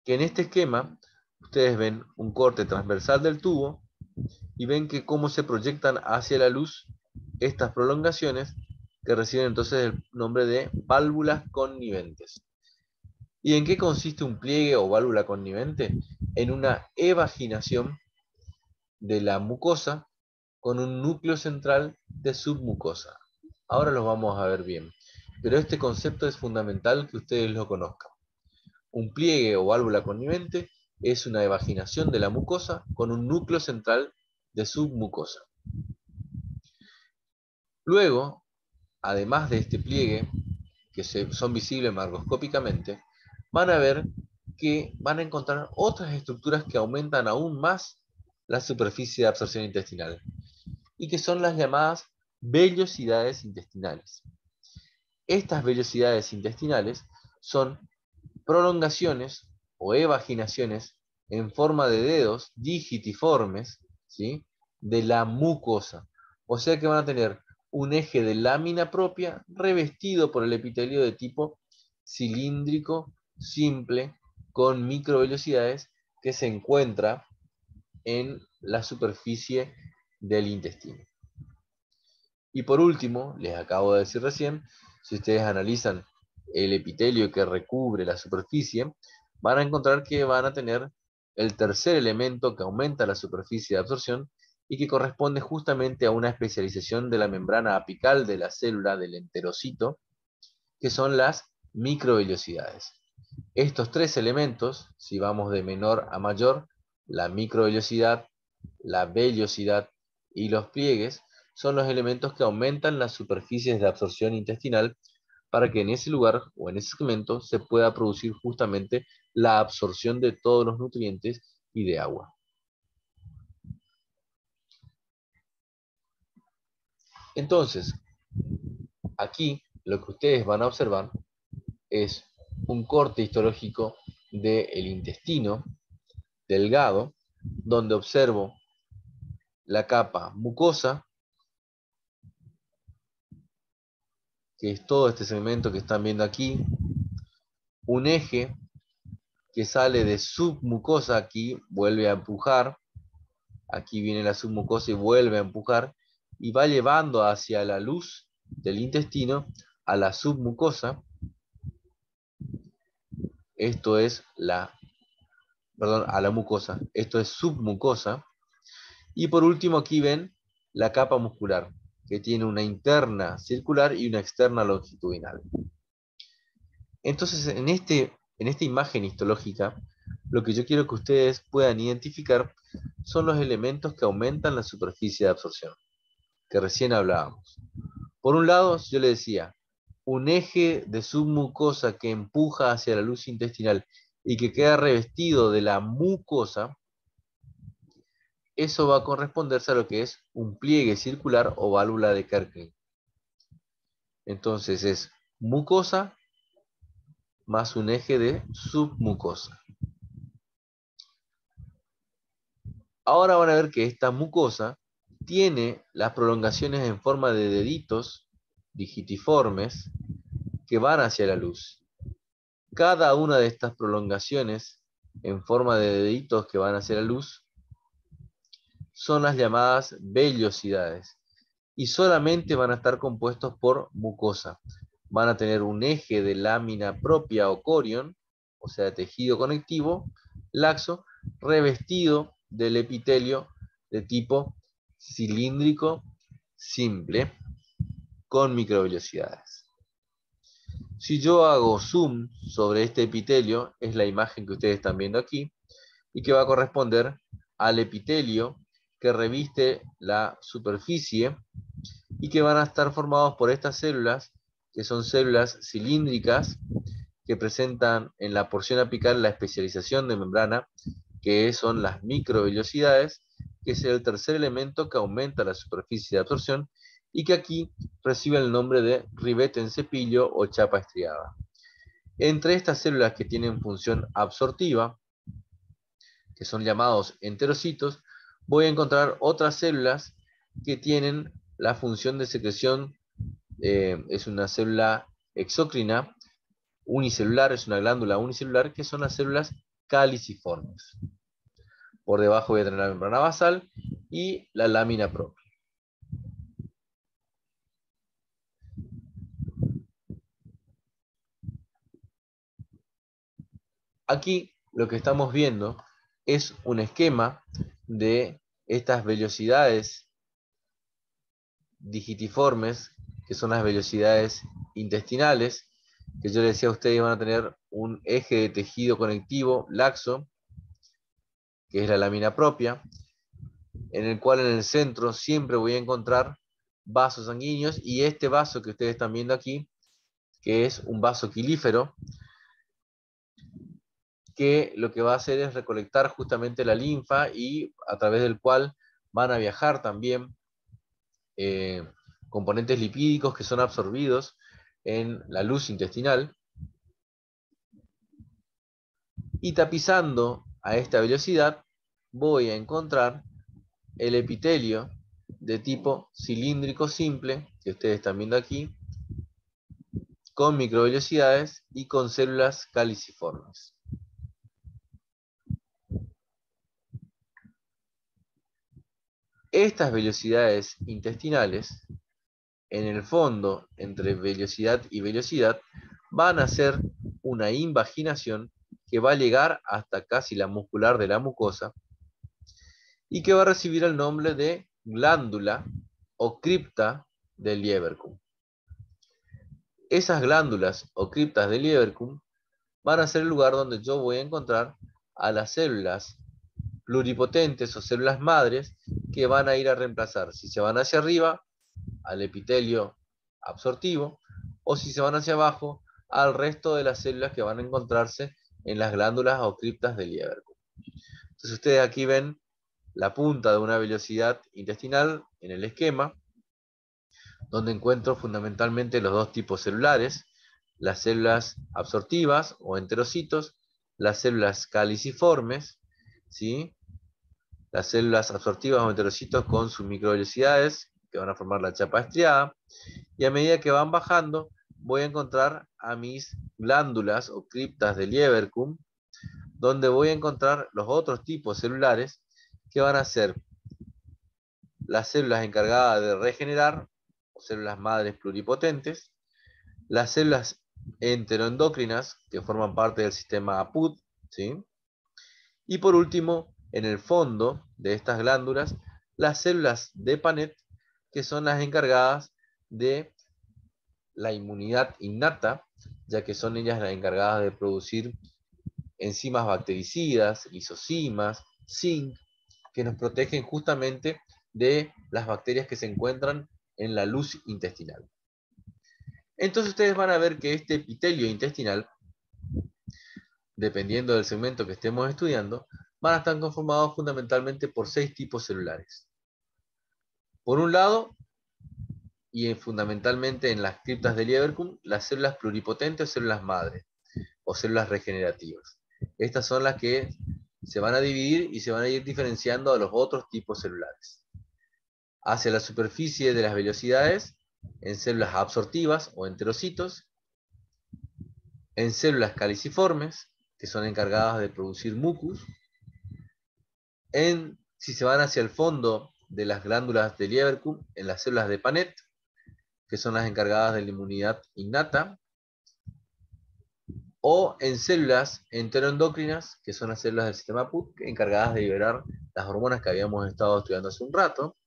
Que en este esquema ustedes ven un corte transversal del tubo y ven que cómo se proyectan hacia la luz estas prolongaciones que reciben entonces el nombre de válvulas conniventes. ¿Y en qué consiste un pliegue o válvula connivente? En una evaginación de la mucosa con un núcleo central de submucosa. Ahora los vamos a ver bien, pero este concepto es fundamental que ustedes lo conozcan. Un pliegue o válvula connivente es una evaginación de la mucosa con un núcleo central de submucosa. Luego, además de este pliegue, que son visibles macroscópicamente, van a ver que van a encontrar otras estructuras que aumentan aún más la superficie de absorción intestinal, y que son las llamadas vellosidades intestinales. Estas vellosidades intestinales son prolongaciones o evaginaciones en forma de dedos digitiformes, ¿sí?, de la mucosa. O sea que van a tener un eje de lámina propia revestido por el epitelio de tipo cilíndrico simple con microvellosidades que se encuentra en la superficie del intestino. Y por último, les acabo de decir recién, si ustedes analizan el epitelio que recubre la superficie, van a encontrar que van a tener el tercer elemento que aumenta la superficie de absorción y que corresponde justamente a una especialización de la membrana apical de la célula del enterocito, que son las microvellosidades. Estos tres elementos, si vamos de menor a mayor, la microvellosidad, la vellosidad y los pliegues, son los elementos que aumentan las superficies de absorción intestinal para que en ese lugar o en ese segmento se pueda producir justamente la absorción de todos los nutrientes y de agua. Entonces, aquí lo que ustedes van a observar es un corte histológico del intestino delgado, donde observo la capa mucosa, que es todo este segmento que están viendo aquí, un eje que sale de submucosa, aquí vuelve a empujar, aquí viene la submucosa y vuelve a empujar, y va llevando hacia la luz del intestino a la submucosa. Esto es a la mucosa, esto es submucosa. Y por último aquí ven la capa muscular, que tiene una interna circular y una externa longitudinal. Entonces, en esta imagen histológica, lo que yo quiero que ustedes puedan identificar son los elementos que aumentan la superficie de absorción, que recién hablábamos. Por un lado, yo le decía, un eje de submucosa que empuja hacia la luz intestinal y que queda revestido de la mucosa, eso va a corresponderse a lo que es un pliegue circular o válvula de Kerkel. Entonces es mucosa más un eje de submucosa. Ahora van a ver que esta mucosa tiene las prolongaciones en forma de deditos digitiformes que van hacia la luz. Cada una de estas prolongaciones en forma de deditos que van hacia la luz son las llamadas vellosidades y solamente van a estar compuestos por mucosa. Van a tener un eje de lámina propia o corion, o sea, tejido conectivo, laxo, revestido del epitelio de tipo cilíndrico simple con microvellosidades. Si yo hago zoom sobre este epitelio, es la imagen que ustedes están viendo aquí, y que va a corresponder al epitelio que reviste la superficie y que van a estar formados por estas células, que son células cilíndricas, que presentan en la porción apical la especialización de membrana, que son las microvellosidades, que es el tercer elemento que aumenta la superficie de absorción y que aquí recibe el nombre de ribete en cepillo o chapa estriada. Entre estas células que tienen función absortiva, que son llamados enterocitos, voy a encontrar otras células que tienen la función de secreción, es una célula exócrina unicelular, es una glándula unicelular, que son las células caliciformes. Por debajo voy a tener la membrana basal y la lámina propia. Aquí lo que estamos viendo es un esquema de estas vellosidades digitiformes, que son las vellosidades intestinales, que yo les decía a ustedes van a tener un eje de tejido conectivo laxo, que es la lámina propia, en el cual en el centro siempre voy a encontrar vasos sanguíneos, y este vaso que ustedes están viendo aquí, que es un vaso quilífero, que lo que va a hacer es recolectar justamente la linfa y a través del cual van a viajar también componentes lipídicos que son absorbidos en la luz intestinal, y tapizando a esta velocidad voy a encontrar el epitelio de tipo cilíndrico simple, que ustedes están viendo aquí, con microvellosidades y con células caliciformes. Estas vellosidades intestinales, en el fondo, entre vellosidad y vellosidad, van a hacer una invaginación que va a llegar hasta casi la muscular de la mucosa y que va a recibir el nombre de glándula o cripta del Lieberkühn. esas glándulas o criptas de Lieberkühn van a ser el lugar donde yo voy a encontrar a las células pluripotentes o células madres que van a ir a reemplazar, si se van hacia arriba, al epitelio absortivo, o si se van hacia abajo, al resto de las células que van a encontrarse en las glándulas o criptas de Lieberkühn. Entonces ustedes aquí ven la punta de una velocidad intestinal en el esquema, donde encuentro fundamentalmente los dos tipos celulares, las células absortivas o enterocitos, las células caliciformes, ¿sí? Las células absortivas o enterocitos con sus microvelocidades, que van a formar la chapa estriada, y a medida que van bajando, voy a encontrar a mis glándulas o criptas de Lieberkühn, donde voy a encontrar los otros tipos celulares, que van a ser las células encargadas de regenerar, o células madres pluripotentes, las células enteroendocrinas, que forman parte del sistema APUT, ¿sí? Y por último, en el fondo de estas glándulas, las células de Panet, que son las encargadas de la inmunidad innata, ya que son ellas las encargadas de producir enzimas bactericidas, lisosimas, zinc, que nos protegen justamente de las bacterias que se encuentran en la luz intestinal. Entonces ustedes van a ver que este epitelio intestinal, dependiendo del segmento que estemos estudiando, van a estar conformados fundamentalmente por 6 tipos celulares. Por un lado, y fundamentalmente en las criptas de Lieberkühn, las células pluripotentes o células madre, o células regenerativas. Estas son las que se van a dividir y se van a ir diferenciando a los otros tipos celulares. Hacia la superficie de las velocidades, en células absortivas o enterocitos, en células caliciformes, que son encargadas de producir mucus, si se van hacia el fondo de las glándulas de Lieberkühn, en las células de Panet, que son las encargadas de la inmunidad innata, o en células enteroendocrinas, que son las células del sistema APUT, encargadas de liberar las hormonas que habíamos estado estudiando hace un rato.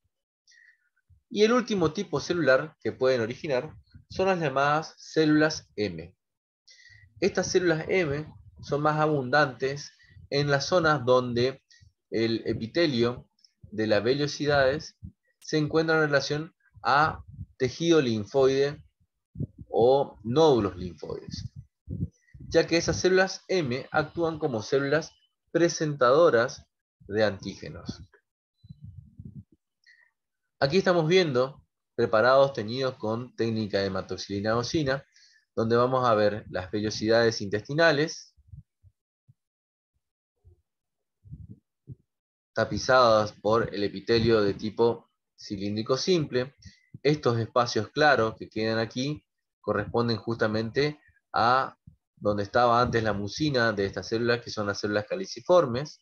Y el último tipo celular que pueden originar son las llamadas células M. Estas células M son más abundantes en las zonas donde el epitelio de las velocidades se encuentra en relación a tejido linfoide o nódulos linfoides, ya que esas células M actúan como células presentadoras de antígenos. Aquí estamos viendo preparados teñidos con técnica de hematoxilina-eosina, donde vamos a ver las vellosidades intestinales, tapizadas por el epitelio de tipo cilíndrico simple. Estos espacios claros que quedan aquí corresponden justamente a donde estaba antes la mucina de estas células, que son las células caliciformes,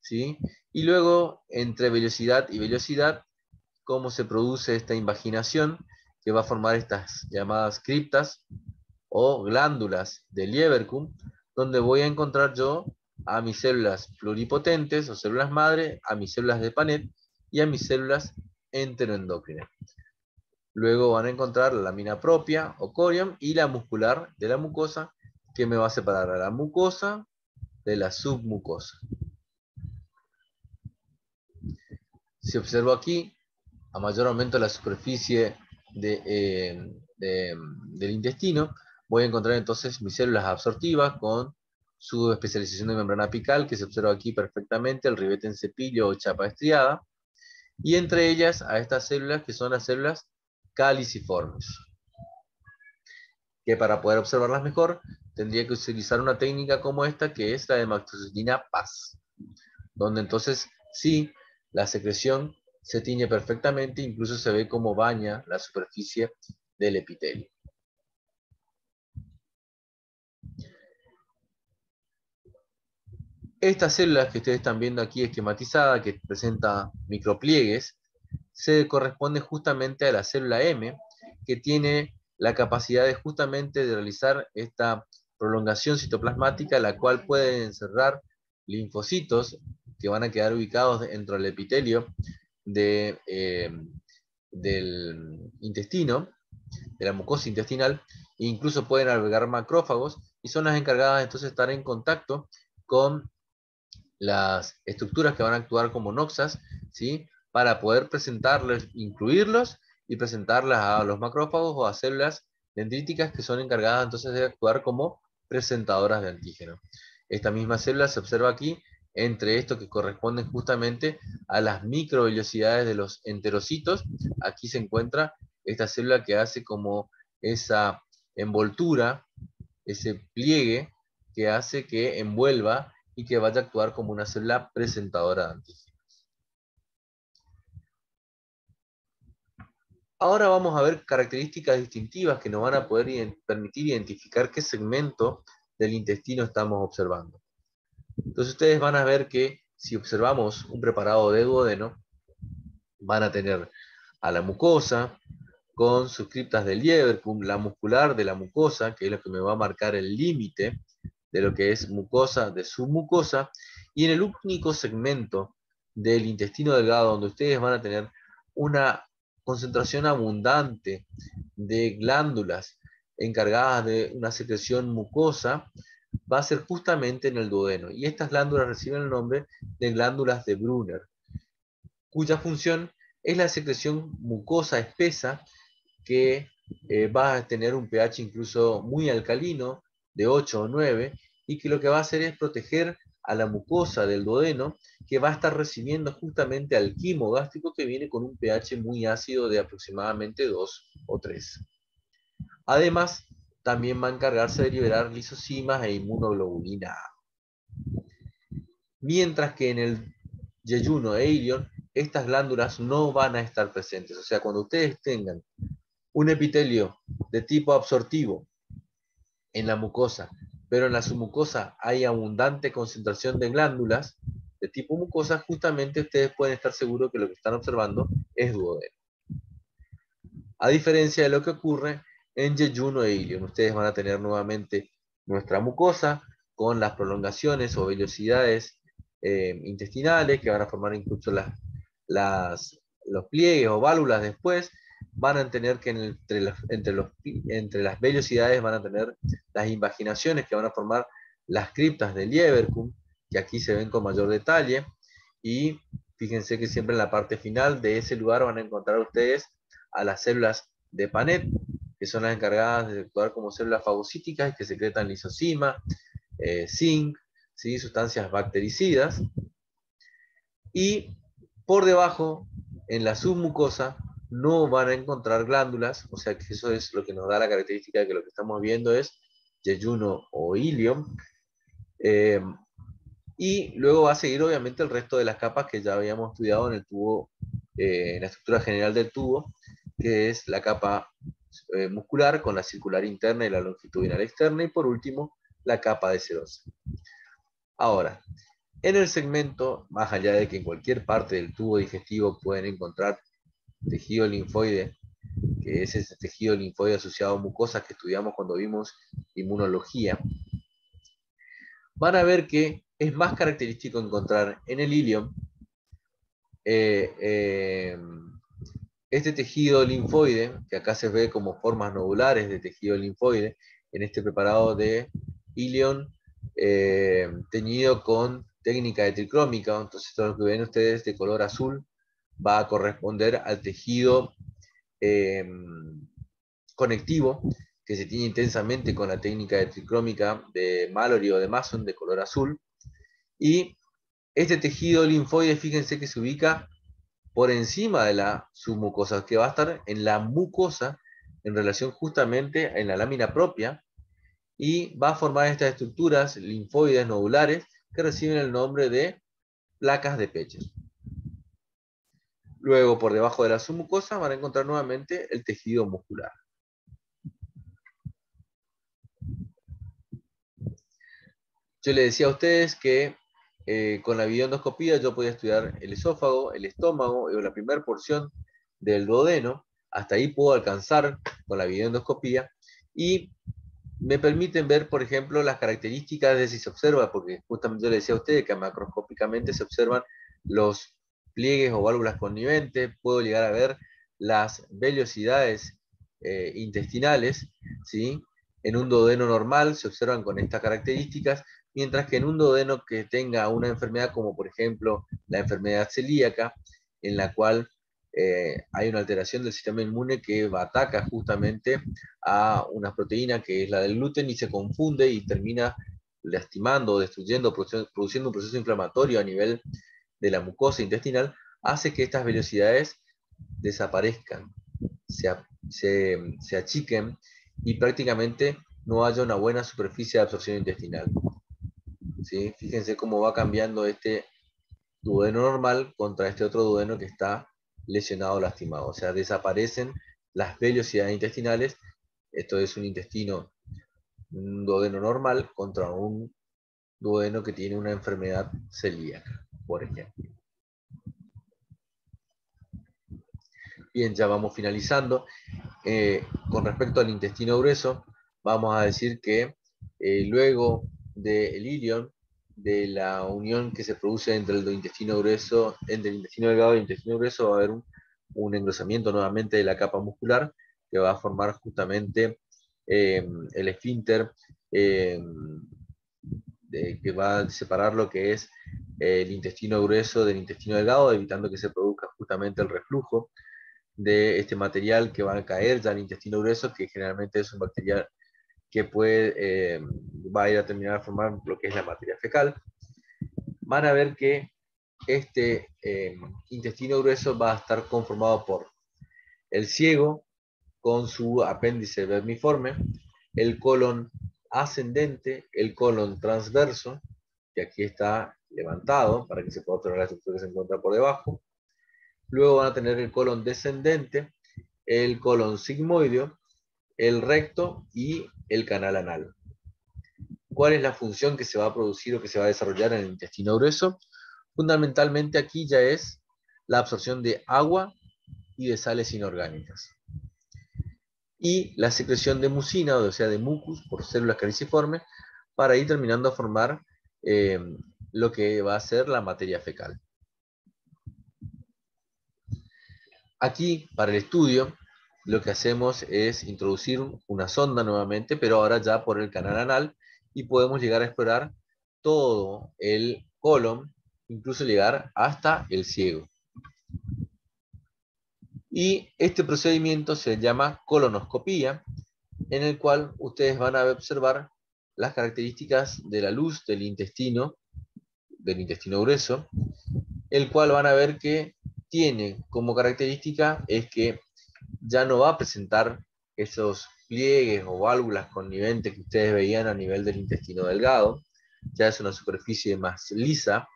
¿sí? Y luego, entre vellosidad y vellosidad, cómo se produce esta invaginación que va a formar estas llamadas criptas o glándulas de Lieberkühn, donde voy a encontrar yo a mis células pluripotentes o células madre, a mis células de Panet y a mis células enteroendocrinas. Luego van a encontrar la lámina propia o corium y la muscular de la mucosa, que me va a separar a la mucosa de la submucosa. Si observo aquí, a mayor aumento de la superficie del intestino, voy a encontrar entonces mis células absortivas con su especialización de membrana apical, que se observa aquí perfectamente, el ribete en cepillo o chapa estriada, y entre ellas a estas células que son las células caliciformes, que para poder observarlas mejor tendría que utilizar una técnica como esta, que es la de hematoxilina PAS, donde entonces sí, la secreción se tiñe perfectamente, incluso se ve cómo baña la superficie del epitelio. Estas células que ustedes están viendo aquí esquematizada, que presenta micropliegues, se corresponde justamente a la célula M, que tiene la capacidad de justamente de realizar esta prolongación citoplasmática, la cual puede encerrar linfocitos que van a quedar ubicados dentro del epitelio del intestino, de la mucosa intestinal, e incluso pueden albergar macrófagos, y son las encargadas entonces de estar en contacto con las estructuras que van a actuar como noxas, ¿sí? Para poder presentarles, incluirlos y presentarlas a los macrófagos o a células dendríticas que son encargadas entonces de actuar como presentadoras de antígeno. Esta misma célula se observa aquí entre esto que corresponden justamente a las microvellosidades de los enterocitos. Aquí se encuentra esta célula que hace como esa envoltura, ese pliegue que hace que envuelva y que vaya a actuar como una célula presentadora de antígenos. Ahora vamos a ver características distintivas que nos van a poder permitir identificar qué segmento del intestino estamos observando. Entonces ustedes van a ver que si observamos un preparado de duodeno, van a tener a la mucosa con sus criptas del Lieberkühn, la muscular de la mucosa, que es lo que me va a marcar el límite de lo que es mucosa de submucosa, y en el único segmento del intestino delgado donde ustedes van a tener una concentración abundante de glándulas encargadas de una secreción mucosa, va a ser justamente en el duodeno. Y estas glándulas reciben el nombre de glándulas de Brunner, cuya función es la secreción mucosa espesa que va a tener un pH incluso muy alcalino, de 8 o 9, y que lo que va a hacer es proteger a la mucosa del duodeno, que va a estar recibiendo justamente al quimo gástrico que viene con un pH muy ácido de aproximadamente 2 o 3. Además, también va a encargarse de liberar lisosimas e inmunoglobulina A. Mientras que en el yeyuno e ilion, estas glándulas no van a estar presentes. O sea, cuando ustedes tengan un epitelio de tipo absortivo en la mucosa, pero en la submucosa hay abundante concentración de glándulas de tipo mucosa, justamente ustedes pueden estar seguros que lo que están observando es duodeno. A diferencia de lo que ocurre en yeyuno e ilion, ustedes van a tener nuevamente nuestra mucosa con las prolongaciones o vellosidades intestinales que van a formar incluso los pliegues o válvulas después. Van a tener que entre las vellosidades van a tener las invaginaciones que van a formar las criptas del Lieberkühn, que aquí se ven con mayor detalle, y fíjense que siempre en la parte final de ese lugar van a encontrar ustedes a las células de Panet, que son las encargadas de actuar como células fagocíticas y que secretan lisosima, zinc, ¿sí? Sustancias bactericidas. Y por debajo, en la submucosa, no van a encontrar glándulas, o sea que eso es lo que nos da la característica de que lo que estamos viendo es yeyuno o ilion. Y luego va a seguir obviamente el resto de las capas que ya habíamos estudiado en el tubo, en la estructura general del tubo, que es la capa muscular con la circular interna y la longitudinal externa, y por último la capa de serosa. Ahora, en el segmento, más allá de que en cualquier parte del tubo digestivo pueden encontrar tejido linfoide, que es ese tejido linfoide asociado a mucosas que estudiamos cuando vimos inmunología, van a ver que es más característico encontrar en el ilion este tejido linfoide, que acá se ve como formas nodulares de tejido linfoide, en este preparado de ilion teñido con técnica de tricrómica. Entonces todo lo que ven ustedes de color azul va a corresponder al tejido conectivo que se tiene intensamente con la técnica de tricrómica de Mallory o de Mason de color azul. Y este tejido linfoide, fíjense que se ubica por encima de la submucosa, que va a estar en la mucosa en relación justamente en la lámina propia, y va a formar estas estructuras linfoides nodulares que reciben el nombre de placas de Petcher. Luego, por debajo de la submucosa, van a encontrar nuevamente el tejido muscular. Yo les decía a ustedes que con la videoendoscopía yo podía estudiar el esófago, el estómago, o la primera porción del duodeno. Hasta ahí puedo alcanzar con la videoendoscopía, y me permiten ver, por ejemplo, las características de si se observa, porque justamente yo les decía a ustedes que macroscópicamente se observan los pliegues o válvulas conniventes, puedo llegar a ver las vellosidades intestinales, ¿sí? En un duodeno normal se observan con estas características, mientras que en un duodeno que tenga una enfermedad como por ejemplo la enfermedad celíaca, en la cual hay una alteración del sistema inmune que ataca justamente a una proteína que es la del gluten y se confunde y termina lastimando, destruyendo, produciendo un proceso inflamatorio a nivel de la mucosa intestinal, hace que estas velocidades desaparezcan, se achiquen y prácticamente no haya una buena superficie de absorción intestinal. ¿Sí? Fíjense cómo va cambiando este duodeno normal contra este otro duodeno que está lesionado o lastimado. O sea, desaparecen las velocidades intestinales. Esto es un intestino, un duodeno normal contra un duodeno que tiene una enfermedad celíaca, por ejemplo. Bien, ya vamos finalizando. Con respecto al intestino grueso, vamos a decir que luego del ilion, de la unión que se produce entre el intestino grueso, entre el intestino delgado y el intestino grueso, va a haber un engrosamiento nuevamente de la capa muscular que va a formar justamente el esfínter que va a separar lo que es el intestino grueso del intestino delgado, evitando que se produzca justamente el reflujo de este material que va a caer ya al intestino grueso, que generalmente es un material que va a ir a terminar a formar lo que es la materia fecal. Van a ver que este intestino grueso va a estar conformado por el ciego con su apéndice vermiforme, el colon ascendente, el colon transverso, que aquí está levantado para que se pueda observar la estructura que se encuentra por debajo. Luego van a tener el colon descendente, el colon sigmoideo, el recto y el canal anal. ¿Cuál es la función que se va a producir o que se va a desarrollar en el intestino grueso? Fundamentalmente aquí ya es la absorción de agua y de sales inorgánicas. Y la secreción de mucina, o sea, de mucus, por células caliciformes, para ir terminando a formar lo que va a ser la materia fecal. Aquí, para el estudio, lo que hacemos es introducir una sonda nuevamente, pero ahora ya por el canal anal, y podemos llegar a explorar todo el colon, incluso llegar hasta el ciego. Y este procedimiento se llama colonoscopía, en el cual ustedes van a observar las características de la luz del intestino grueso, el cual van a ver que tiene como característica es que ya no va a presentar esos pliegues o válvulas conniventes que ustedes veían a nivel del intestino delgado, ya es una superficie más lisa,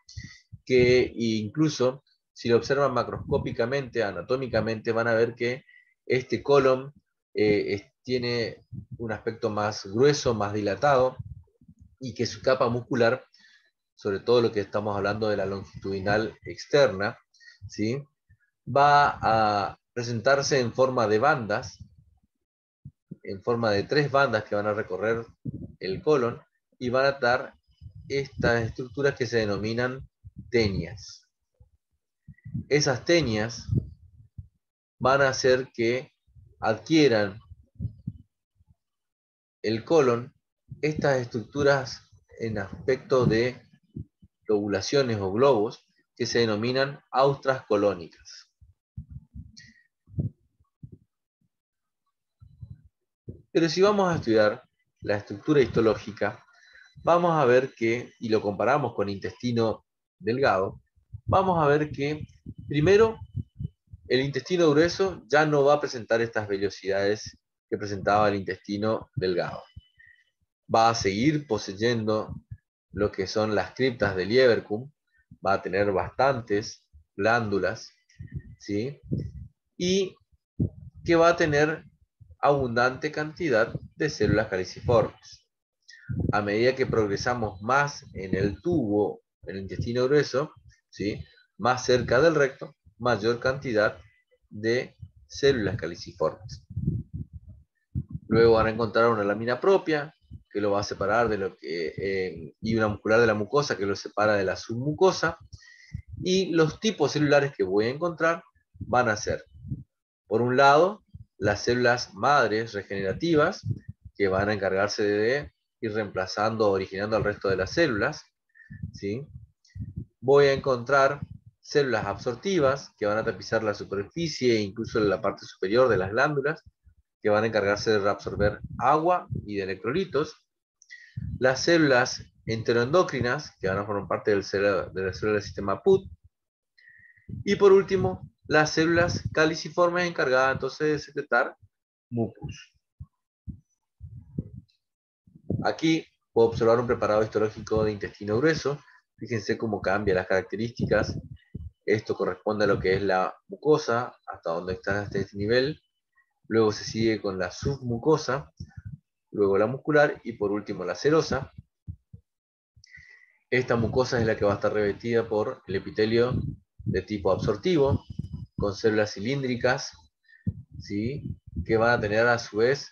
que incluso si lo observan macroscópicamente, anatómicamente, van a ver que este colon tiene un aspecto más grueso, más dilatado, y que su capa muscular, sobre todo lo que estamos hablando de la longitudinal externa, ¿sí?, va a presentarse en forma de bandas, en forma de 3 bandas que van a recorrer el colon y van a dar estas estructuras que se denominan tenias. Esas tenias van a hacer que adquieran el colon estas estructuras en aspecto de lobulaciones o globos que se denominan austras colónicas. Pero si vamos a estudiar la estructura histológica, vamos a ver que, y lo comparamos con intestino delgado, vamos a ver que primero el intestino grueso ya no va a presentar estas vellosidades que presentaba el intestino delgado. Va a seguir poseyendo lo que son las criptas de Lieberkühn, va a tener bastantes glándulas, ¿sí?, y que va a tener abundante cantidad de células caliciformes. A medida que progresamos más en el tubo, en el intestino grueso, ¿sí?, más cerca del recto, mayor cantidad de células caliciformes. Luego van a encontrar una lámina propia que lo va a separar de lo que, y una muscular de la mucosa que lo separa de la submucosa, y los tipos celulares que voy a encontrar van a ser, por un lado, las células madres regenerativas, que van a encargarse de ir reemplazando, originando al resto de las células, ¿sí? Voy a encontrar células absortivas, que van a tapizar la superficie e incluso la parte superior de las glándulas, que van a encargarse de reabsorber agua y de electrolitos. Las células enteroendocrinas, que van a formar parte de la célula del sistema PUT. Y por último, las células caliciformes encargadas entonces de secretar mucus. Aquí puedo observar un preparado histológico de intestino grueso. Fíjense cómo cambian las características. Esto corresponde a lo que es la mucosa, hasta donde está hasta este nivel. Luego se sigue con la submucosa, luego la muscular y por último la serosa. Esta mucosa es la que va a estar revestida por el epitelio de tipo absortivo, con células cilíndricas, ¿sí? Que van a tener a su vez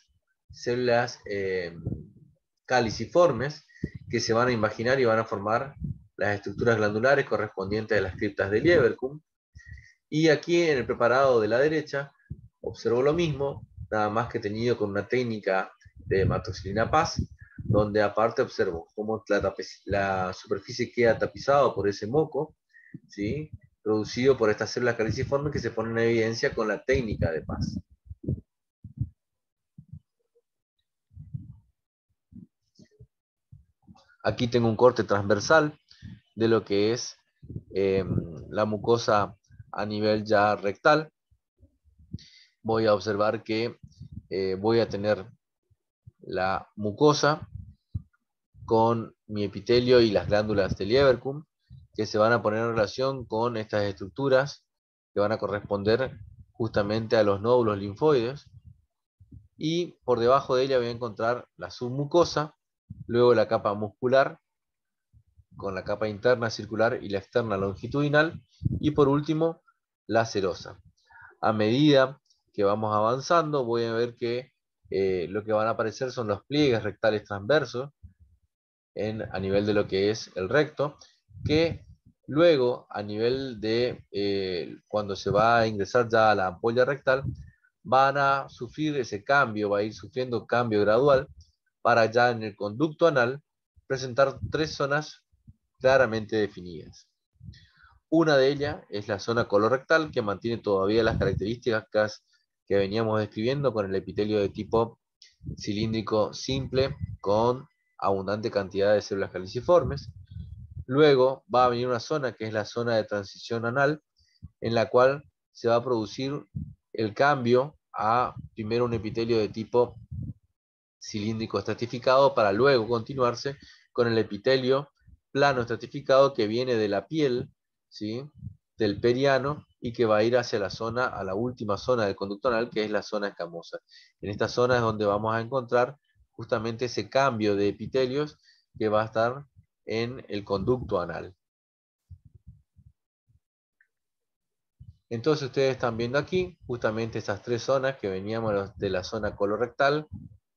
células caliciformes, que se van a imaginar y van a formar las estructuras glandulares correspondientes a las criptas de Lieberkühn. Y aquí en el preparado de la derecha observo lo mismo, nada más que teñido con una técnica de hematoxilina Paz, donde aparte observo cómo la superficie queda tapizada por ese moco, ¿sí? Producido por estas células caliciformes que se ponen en evidencia con la técnica de Paz. Aquí tengo un corte transversal de lo que es la mucosa a nivel ya rectal. Voy a observar que voy a tener la mucosa con mi epitelio y las glándulas de Lieberkühn, que se van a poner en relación con estas estructuras que van a corresponder justamente a los nódulos linfoides. Y por debajo de ella voy a encontrar la submucosa, luego la capa muscular, con la capa interna circular y la externa longitudinal, y por último la serosa. A medida que vamos avanzando voy a ver que lo que van a aparecer son los pliegues rectales transversos a nivel de lo que es el recto, que luego a nivel de cuando se va a ingresar ya a la ampolla rectal, van a sufrir ese cambio, va a ir sufriendo cambio gradual para ya en el conducto anal presentar tres zonas claramente definidas. Una de ellas es la zona colorectal, que mantiene todavía las características que veníamos describiendo con el epitelio de tipo cilíndrico simple con abundante cantidad de células caliciformes. Luego va a venir una zona que es la zona de transición anal, en la cual se va a producir el cambio a primero un epitelio de tipo cilíndrico estratificado para luego continuarse con el epitelio plano estratificado que viene de la piel, ¿sí? Del periano y que va a ir hacia la zona, a la última zona del conducto anal, que es la zona escamosa. En esta zona es donde vamos a encontrar justamente ese cambio de epitelios que va a estar en el conducto anal. Entonces ustedes están viendo aquí justamente esas tres zonas que veníamos de la zona colorectal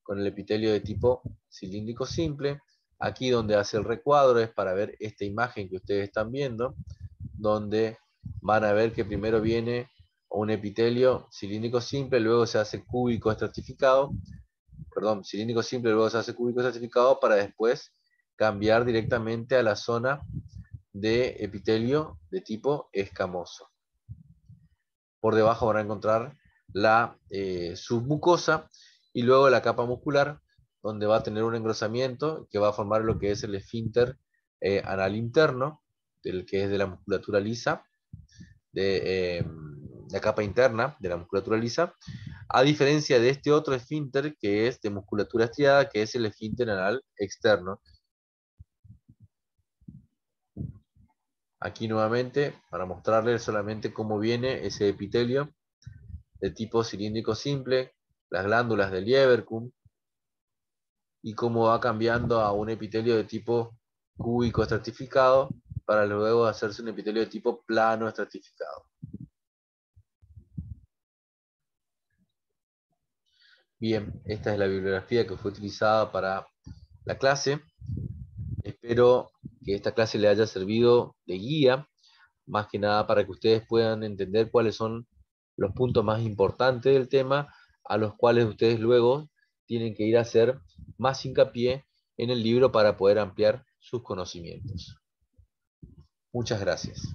con el epitelio de tipo cilíndrico simple. Aquí donde hace el recuadro es para ver esta imagen que ustedes están viendo, donde van a ver que primero viene un epitelio cilíndrico simple, luego se hace cúbico estratificado, perdón, cilíndrico simple, luego se hace cúbico estratificado para después cambiar directamente a la zona de epitelio de tipo escamoso. Por debajo van a encontrar la submucosa y luego la capa muscular, donde va a tener un engrosamiento que va a formar lo que es el esfínter anal interno, del que es de la musculatura lisa, de la capa interna de la musculatura lisa, a diferencia de este otro esfínter que es de musculatura estriada, que es el esfínter anal externo. Aquí nuevamente, para mostrarles solamente cómo viene ese epitelio de tipo cilíndrico simple, las glándulas del Lieberkühn, y cómo va cambiando a un epitelio de tipo cúbico estratificado para luego hacerse un epitelio de tipo plano estratificado. Bien, esta es la bibliografía que fue utilizada para la clase. Espero que esta clase le haya servido de guía, más que nada para que ustedes puedan entender cuáles son los puntos más importantes del tema a los cuales ustedes luego tienen que ir a hacer más hincapié en el libro para poder ampliar sus conocimientos. Muchas gracias.